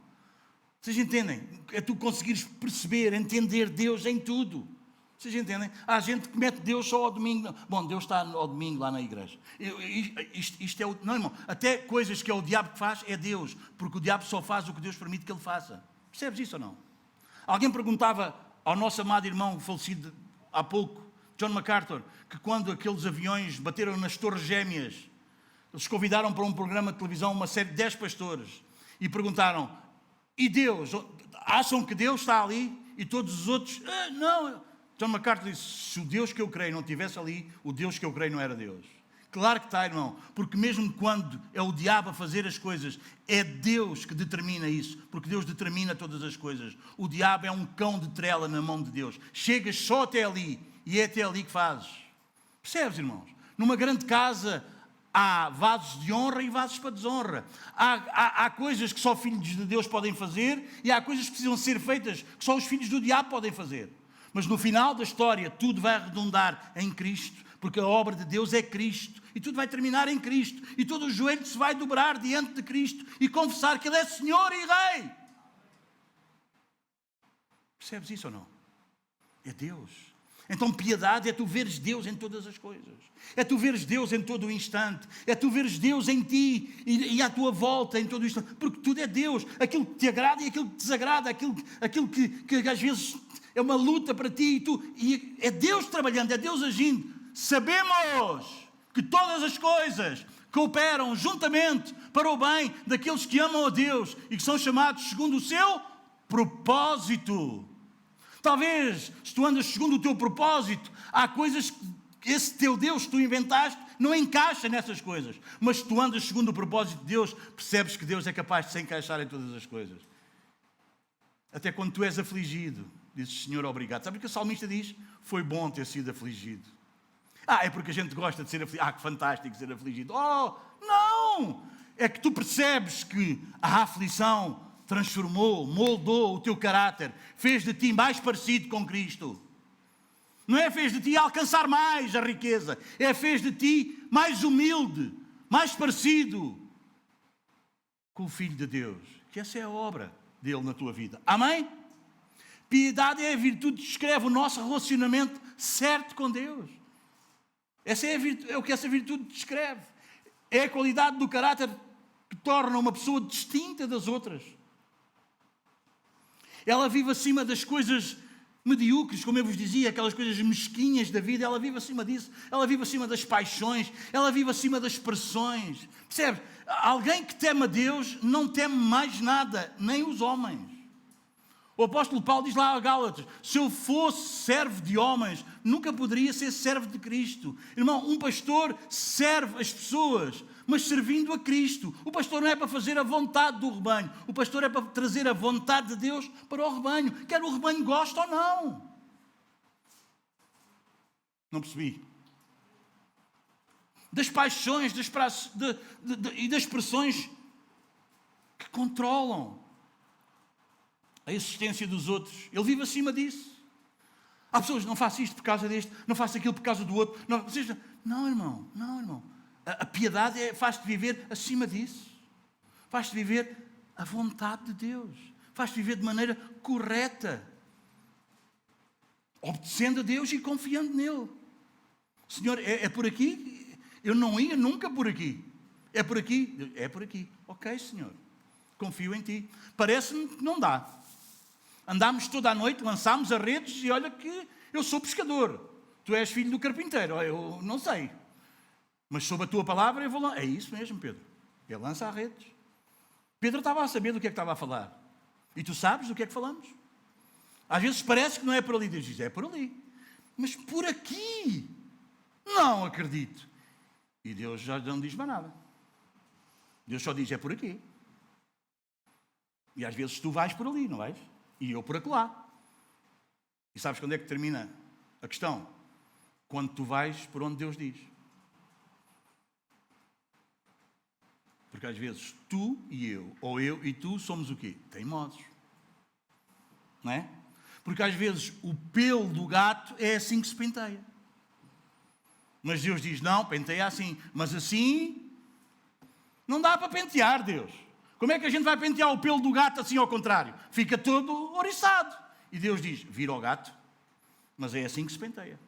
Vocês entendem? É tu conseguires perceber, entender Deus em tudo. Vocês entendem? Há gente que mete Deus só ao domingo. Bom, Deus está ao domingo lá na igreja. Isto é o... Não, irmão. Até coisas que é o diabo que faz, é Deus. Porque o diabo só faz o que Deus permite que ele faça. Percebes isso ou não? Alguém perguntava ao nosso amado irmão, falecido há pouco, John MacArthur, que quando aqueles aviões bateram nas Torres Gêmeas, eles convidaram para um programa de televisão uma série de 10 pastores e perguntaram: e Deus? Acham que Deus está ali? E todos os outros: não. John MacArthur disse: se o Deus que eu creio não estivesse ali, o Deus que eu creio não era Deus. Claro que está, irmão, porque mesmo quando é o diabo a fazer as coisas, é Deus que determina isso, porque Deus determina todas as coisas. O diabo é um cão de trela na mão de Deus. Chegas só até ali e é até ali que fazes. Percebes, irmãos? Numa grande casa há vasos de honra e vasos para desonra. Há coisas que só filhos de Deus podem fazer e há coisas que precisam ser feitas que só os filhos do diabo podem fazer. Mas no final da história tudo vai redundar em Cristo, porque a obra de Deus é Cristo. E tudo vai terminar em Cristo. E todo o joelho se vai dobrar diante de Cristo e confessar que Ele é Senhor e Rei. Percebes isso ou não? É Deus. Então piedade é tu veres Deus em todas as coisas. É tu veres Deus em todo o instante. É tu veres Deus em ti e à tua volta em todo o instante. Porque tudo é Deus. Aquilo que te agrada e aquilo que te desagrada. Aquilo que às vezes é uma luta para ti. E é Deus trabalhando, é Deus agindo. Sabemos que todas as coisas cooperam juntamente para o bem daqueles que amam a Deus e que são chamados segundo o seu propósito. Talvez, se tu andas segundo o teu propósito, há coisas que esse teu Deus que tu inventaste não encaixa nessas coisas. Mas se tu andas segundo o propósito de Deus, percebes que Deus é capaz de se encaixar em todas as coisas. Até quando tu és afligido, dizes: Senhor, obrigado. Sabe o que o salmista diz? Foi bom ter sido afligido. É porque a gente gosta de ser afligido. Que fantástico ser afligido. Oh, não! É que tu percebes que a aflição transformou, moldou o teu caráter, fez de ti mais parecido com Cristo. Não é fez de ti alcançar mais a riqueza, é fez de ti mais humilde, mais parecido com o Filho de Deus. Que essa é a obra dele na tua vida. Amém? Piedade é a virtude que descreve o nosso relacionamento certo com Deus. Essa é, é o que essa virtude descreve. É a qualidade do caráter que torna uma pessoa distinta das outras. Ela vive acima das coisas medíocres, como eu vos dizia, aquelas coisas mesquinhas da vida. Ela vive acima disso. Ela vive acima das paixões. Ela vive acima das pressões. Percebe? Alguém que teme a Deus não teme mais nada, nem os homens. O apóstolo Paulo diz lá a Gálatas: se eu fosse servo de homens, nunca poderia ser servo de Cristo. Irmão, um pastor serve as pessoas, mas servindo a Cristo. O pastor não é para fazer a vontade do rebanho. O pastor é para trazer a vontade de Deus para o rebanho, quer o rebanho goste ou não. Não percebi. Das paixões e das pressões que controlam a existência dos outros. Ele vive acima disso. Há pessoas: não faço isto por causa deste, não faço aquilo por causa do outro. Não, irmão, não, irmão. A piedade faz-te viver acima disso. Faz-te viver a vontade de Deus. Faz-te viver de maneira correta, obedecendo a Deus e confiando nele. Senhor, é por aqui? Eu não ia nunca por aqui. É por aqui? É por aqui. Ok, Senhor. Confio em ti. Parece-me que não dá. Andámos toda a noite, lançámos as redes e olha que eu sou pescador. Tu és filho do carpinteiro. Eu não sei. Mas sob a tua palavra eu vou lá. É isso mesmo, Pedro. Ele lança as redes. Pedro estava a saber do que é que estava a falar. E tu sabes do que é que falamos? Às vezes parece que não é por ali. Deus diz: é por ali. Mas por aqui? Não acredito. E Deus já não diz mais nada. Deus só diz: é por aqui. E às vezes tu vais por ali, não vais? E eu por acolá. E sabes quando é que termina a questão? Quando tu vais por onde Deus diz. Porque às vezes tu e eu, ou eu e tu, somos o quê? Teimosos. Não é? Porque às vezes o pelo do gato é assim que se penteia. Mas Deus diz: não, penteia assim. Mas assim Não dá para pentear, Deus. Como é que a gente vai pentear o pelo do gato assim ao contrário? Fica todo ouriçado. E Deus diz, vira o gato. Mas é assim que se penteia.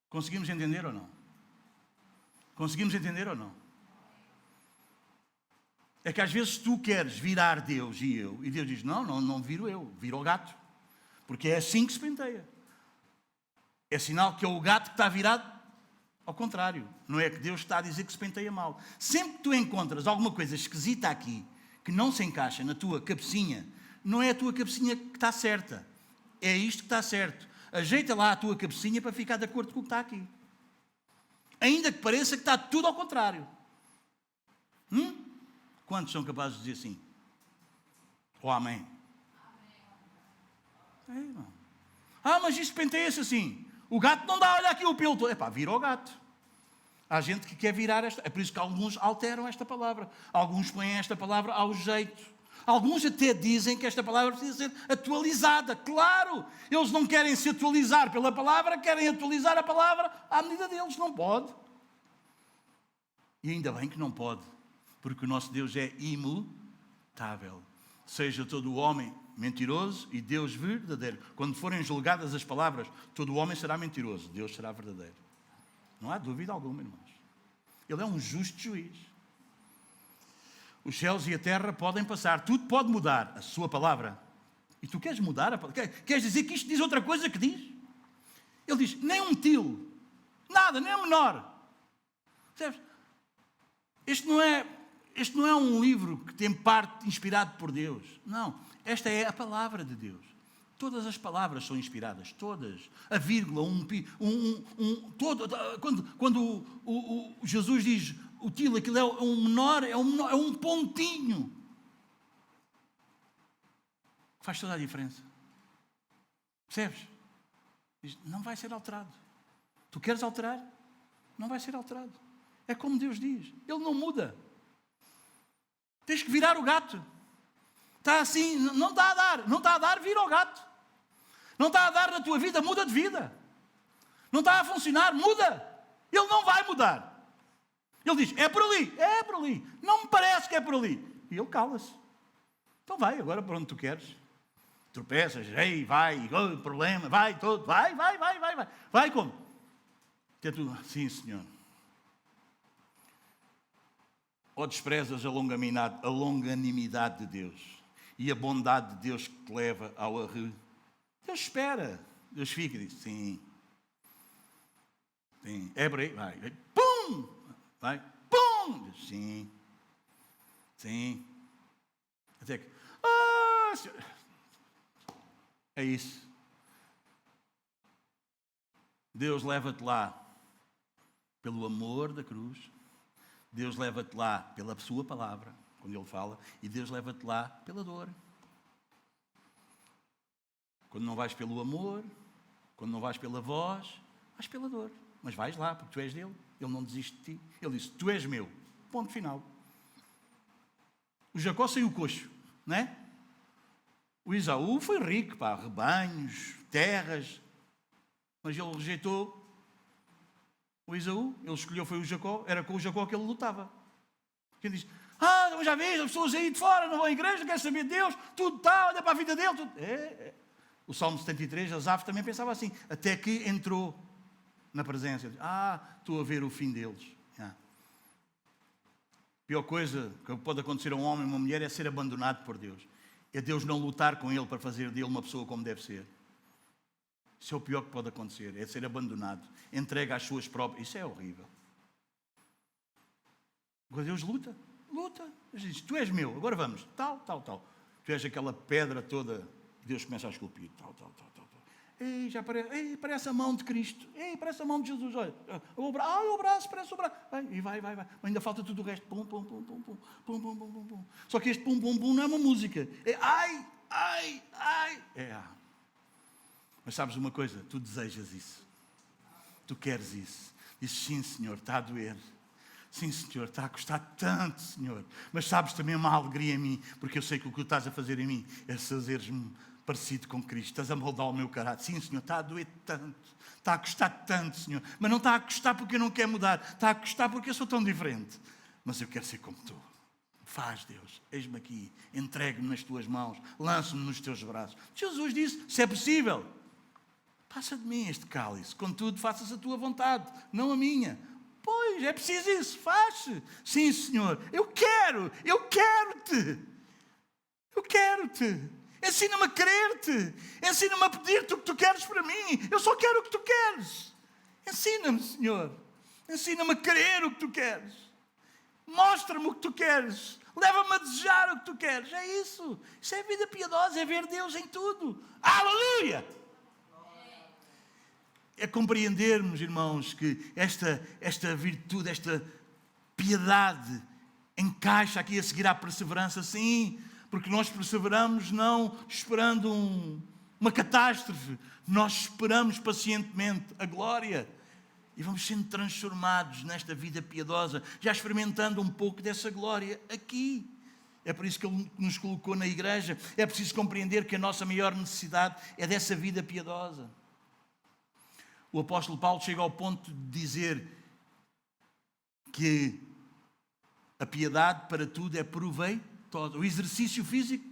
Conseguimos entender ou não? Conseguimos entender ou não? É que às vezes tu queres virar Deus e eu, e Deus diz, não viro eu, viro o gato. Porque é assim que se penteia. É sinal que é o gato que está virado ao contrário. Não é que Deus está a dizer que se penteia mal. Sempre que tu encontras alguma coisa esquisita aqui, que não se encaixa na tua cabecinha, não é a tua cabecinha que está certa. É isto que está certo. Ajeita lá a tua cabecinha para ficar de acordo com o que está aqui. Ainda que pareça que está tudo ao contrário. Quantos são capazes de dizer assim? Ou amém? É, irmão. Mas isto penteia-se assim. O gato não dá, olha aqui o pelo todo. Epá, vira o gato. Há gente que quer virar esta. É por isso que alguns alteram esta palavra. Alguns põem esta palavra ao jeito. Alguns até dizem que esta palavra precisa ser atualizada. Claro! Eles não querem se atualizar pela palavra, querem atualizar a palavra à medida deles. Não pode. E ainda bem que não pode. Porque o nosso Deus é imutável. Seja todo o homem mentiroso e Deus verdadeiro. Quando forem julgadas as palavras, todo o homem será mentiroso, Deus será verdadeiro. Não há dúvida alguma, irmãos. Ele é um justo juiz. Os céus e a terra podem passar, tudo pode mudar, a sua palavra. E tu queres mudar a palavra? Queres dizer que isto diz outra coisa que diz? Ele diz, nem um tilo, nada, nem um menor. Percebes? Este não é um livro que tem parte inspirado por Deus. Não, esta é a palavra de Deus. Todas as palavras são inspiradas, todas. A vírgula, todo. Quando o Jesus diz o tilo, aquilo é um menor, é um pontinho. Faz toda a diferença. Percebes? Diz, não vai ser alterado. Tu queres alterar? Não vai ser alterado. É como Deus diz. Ele não muda. Tens que virar o gato. Está assim, não está a dar. Não está a dar, vira o gato. Não está a dar na tua vida, muda de vida. Não está a funcionar, muda. Ele não vai mudar. Ele diz, é por ali, é por ali. Não me parece que é por ali. E ele cala-se. Então vai agora para onde tu queres. Tropeças, ei, vai, problema, vai todo. Vai. Vai como? Sim, Senhor. Ou desprezas a longanimidade de Deus e a bondade de Deus que te leva ao arre. Deus espera. Deus fica e diz, sim. É por aí, vai. Pum! Vai. Pum! Diz, sim. Até que, Senhor. É isso. Deus leva-te lá pelo amor da cruz. Deus leva-te lá pela sua palavra, quando Ele fala, e Deus leva-te lá pela dor. Quando não vais pelo amor, quando não vais pela voz, vais pela dor. Mas vais lá, porque tu és dele. Ele não desiste de ti. Ele disse, tu és meu. Ponto final. O Jacó saiu coxo, não é? O Esaú foi rico, rebanhos, terras. Mas ele rejeitou o Esaú, ele escolheu foi o Jacó, era com o Jacó que ele lutava. Quem diz, já vês, as pessoas aí de fora não vão à igreja, não querem saber de Deus, tudo está, olha para a vida dele. Tudo. O Salmo 73, Asaf também pensava assim, até que entrou na presença. Estou a ver o fim deles. A pior coisa que pode acontecer a um homem e uma mulher é ser abandonado por Deus. É Deus não lutar com ele para fazer dele uma pessoa como deve ser. Isso é o pior que pode acontecer, é ser abandonado, entregue às suas próprias. Isso é horrível. Agora Deus luta. Deus diz, tu és meu, agora vamos, tal. Tu és aquela pedra toda, Deus começa a esculpir, tal. Ei, já parece a mão de Cristo. Ei, parece a mão de Jesus. Olha, o braço, parece o braço. Vai. Ainda falta tudo o resto. Pum. Só que este pum não é uma música. É ai. Mas sabes uma coisa? Tu desejas isso. Tu queres isso. Dizes, sim, Senhor, está a doer. Sim, Senhor, está a custar tanto, Senhor. Mas sabes também uma alegria em mim, porque eu sei que o que tu estás a fazer em mim é fazeres-me parecido com Cristo. Estás a moldar o meu caráter. Sim, Senhor, está a doer tanto. Está a custar tanto, Senhor. Mas não está a custar porque eu não quero mudar. Está a custar porque eu sou tão diferente. mas eu quero ser como tu. Faz, Deus, eis-me aqui, entregue-me nas tuas mãos, lança-me nos teus braços. Jesus disse, se é possível, passa de mim este cálice, contudo faças a tua vontade, não a minha. Pois, é preciso isso, faz-se. Sim, Senhor, eu quero-te. Eu quero-te. Ensina-me a querer-te. Ensina-me a pedir-te o que tu queres para mim. Eu só quero o que tu queres. Ensina-me, Senhor. Ensina-me a querer o que tu queres. Mostra-me o que tu queres. Leva-me a desejar o que tu queres. É isso. Isso é vida piedosa, é ver Deus em tudo. Aleluia! É compreendermos, irmãos, que esta virtude, esta piedade encaixa aqui a seguir à perseverança, sim, porque nós perseveramos não esperando uma catástrofe, nós esperamos pacientemente a glória e vamos sendo transformados nesta vida piedosa, já experimentando um pouco dessa glória aqui. É por isso que Ele nos colocou na igreja. É preciso compreender que a nossa maior necessidade é dessa vida piedosa. O apóstolo Paulo chega ao ponto de dizer que a piedade para tudo é proveitosa. O exercício físico,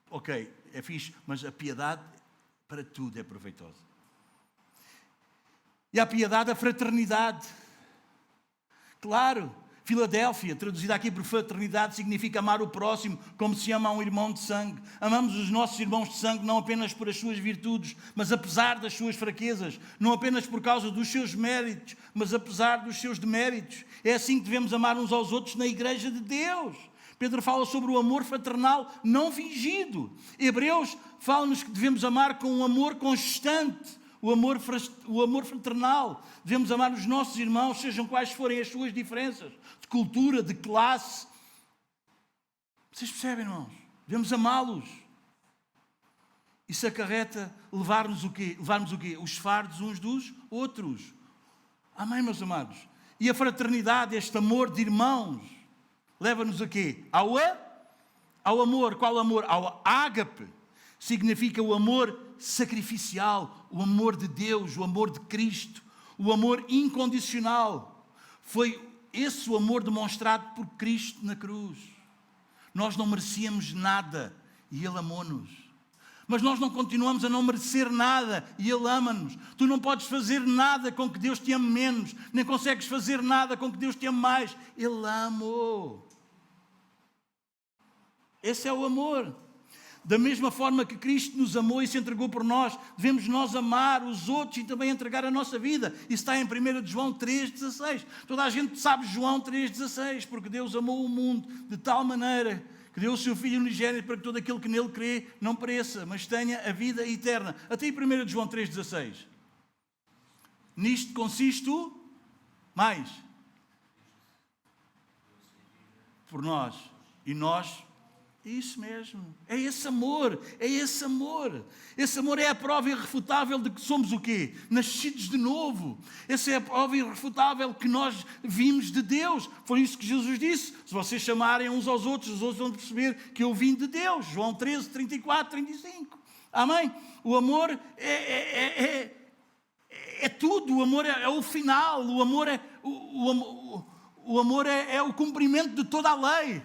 ok, é fixe, mas a piedade para tudo é proveitosa. E a piedade, a fraternidade. Claro, Filadélfia, traduzida aqui por fraternidade, significa amar o próximo como se ama a um irmão de sangue. Amamos os nossos irmãos de sangue não apenas por as suas virtudes, mas apesar das suas fraquezas. Não apenas por causa dos seus méritos, mas apesar dos seus deméritos. É assim que devemos amar uns aos outros na igreja de Deus. Pedro fala sobre o amor fraternal não fingido. Hebreus fala-nos que devemos amar com um amor constante. O amor fraternal. Devemos amar os nossos irmãos, sejam quais forem as suas diferenças, de cultura, de classe. Vocês percebem, irmãos? Devemos amá-los. Isso acarreta levar-nos o quê? Levarmos o quê? Os fardos uns dos outros. Amém, meus amados? E a fraternidade, este amor de irmãos, leva-nos a quê? Ao amor. Qual amor? Ao ágape. Significa o amor sacrificial, o amor de Deus, o amor de Cristo, o amor incondicional. Foi esse o amor demonstrado por Cristo na cruz. Nós não merecíamos nada e Ele amou-nos. Mas nós não continuamos a não merecer nada e Ele ama-nos. Tu não podes fazer nada com que Deus te ame menos, nem consegues fazer nada com que Deus te ame mais. Ele amou. Esse é o amor. Da mesma forma que Cristo nos amou e se entregou por nós, devemos nós amar os outros e também entregar a nossa vida. Isso está em 1 João 3,16. Toda a gente sabe João 3,16, porque Deus amou o mundo de tal maneira que deu o seu Filho unigênito para que todo aquele que nele crê não pereça, mas tenha a vida eterna. Até em 1 João 3,16. Nisto consiste o mais por nós e nós. Isso mesmo, é esse amor, é esse amor. Esse amor é a prova irrefutável de que somos o quê? Nascidos de novo. Essa é a prova irrefutável que nós vimos de Deus. Foi isso que Jesus disse. Se vocês chamarem uns aos outros, os outros vão perceber que eu vim de Deus. João 13, 34, 35. Amém? O amor é tudo, o amor é o final, o amor é o cumprimento de toda a lei.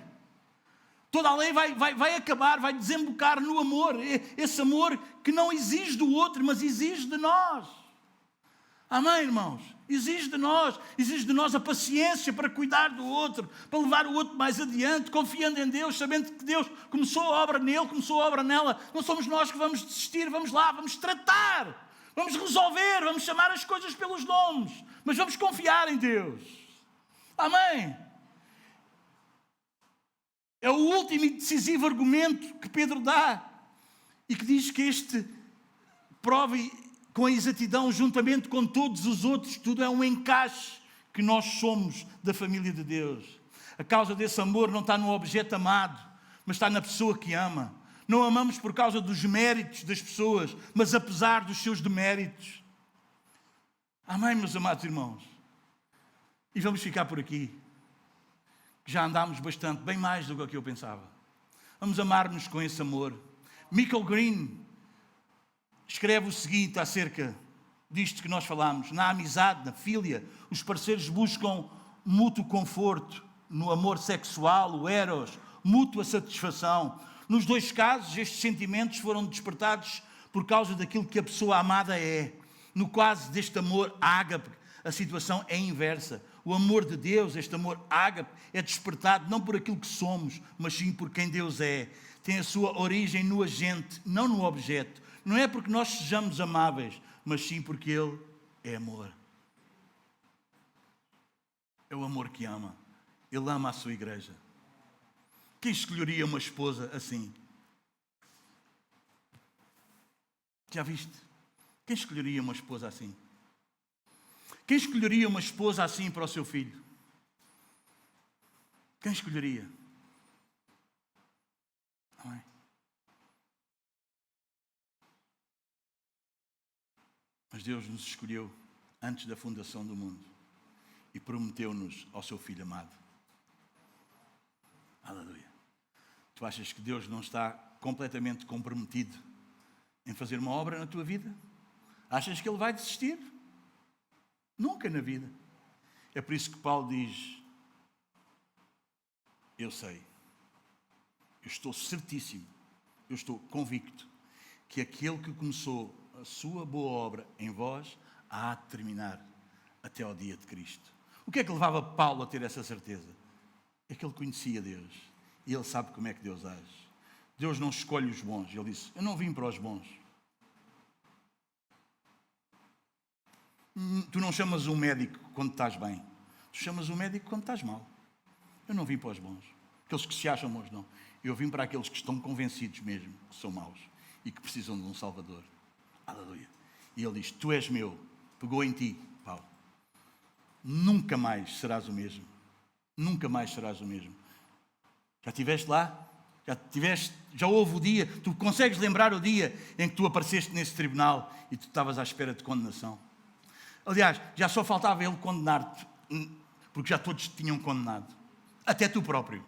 Toda a lei vai acabar, vai desembocar no amor. Esse amor que não exige do outro, mas exige de nós. Amém, irmãos? Exige de nós a paciência para cuidar do outro, para levar o outro mais adiante, confiando em Deus, sabendo que Deus começou a obra nele, começou a obra nela. Não somos nós que vamos desistir, vamos lá, vamos tratar, vamos resolver, vamos chamar as coisas pelos nomes, mas vamos confiar em Deus. Amém? É o último e decisivo argumento que Pedro dá e que diz que este prova com a exatidão, juntamente com todos os outros, tudo é um encaixe que nós somos da família de Deus. A causa desse amor não está no objeto amado, mas está na pessoa que ama. Não amamos por causa dos méritos das pessoas, mas apesar dos seus deméritos. Amém, meus amados irmãos? E vamos ficar por aqui. Já andámos bastante, bem mais do que eu pensava. Vamos amar-nos com esse amor. Michael Green escreve o seguinte acerca disto que nós falámos. Na amizade, na filia, os parceiros buscam mútuo conforto no amor sexual, o eros, mútua satisfação. Nos dois casos, estes sentimentos foram despertados por causa daquilo que a pessoa amada é. No caso deste amor ágape, a situação é inversa. O amor de Deus, este amor ágape, é despertado não por aquilo que somos, mas sim por quem Deus é. Tem a sua origem no agente, não no objeto. Não é porque nós sejamos amáveis, mas sim porque Ele é amor. É o amor que ama. Ele ama a sua igreja. Quem escolheria uma esposa assim? Já viste? Quem escolheria uma esposa assim? Quem escolheria uma esposa assim para o seu filho? Quem escolheria? Não é? Mas Deus nos escolheu antes da fundação do mundo e prometeu-nos ao seu Filho amado. Aleluia. Tu achas que Deus não está completamente comprometido em fazer uma obra na tua vida? Achas que Ele vai desistir? Nunca na vida. É por isso que Paulo diz: eu sei, eu estou certíssimo, eu estou convicto que aquele que começou a sua boa obra em vós há de terminar até ao dia de Cristo. O que é que levava Paulo a ter essa certeza? É que ele conhecia Deus e ele sabe como é que Deus age. Deus não escolhe os bons. Ele disse: eu não vim para os bons. Tu não chamas um médico quando estás bem. Tu chamas um médico quando estás mal. Eu não vim para os bons. Aqueles que se acham bons, não. Eu vim para aqueles que estão convencidos mesmo que são maus e que precisam de um Salvador. Aleluia. E ele diz: tu és meu. Pegou em ti, Paulo. Nunca mais serás o mesmo. Nunca mais serás o mesmo. Já estiveste lá? Já houve o dia? Tu consegues lembrar o dia em que tu apareceste nesse tribunal e tu estavas à espera de condenação? Aliás, já só faltava ele condenar-te, porque já todos te tinham condenado. Até tu próprio.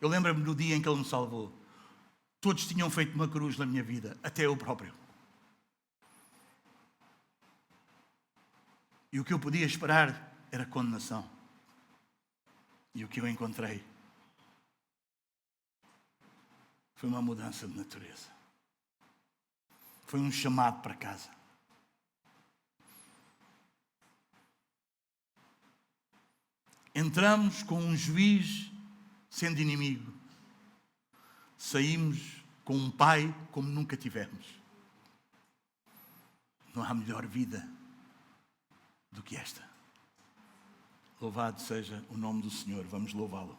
Eu lembro-me do dia em que ele me salvou. Todos tinham feito uma cruz na minha vida, até eu próprio. E o que eu podia esperar era condenação. E o que eu encontrei foi uma mudança de natureza. Foi um chamado para casa. Entramos com um juiz sendo inimigo. Saímos com um pai como nunca tivemos. Não há melhor vida do que esta. Louvado seja o nome do Senhor. Vamos louvá-lo.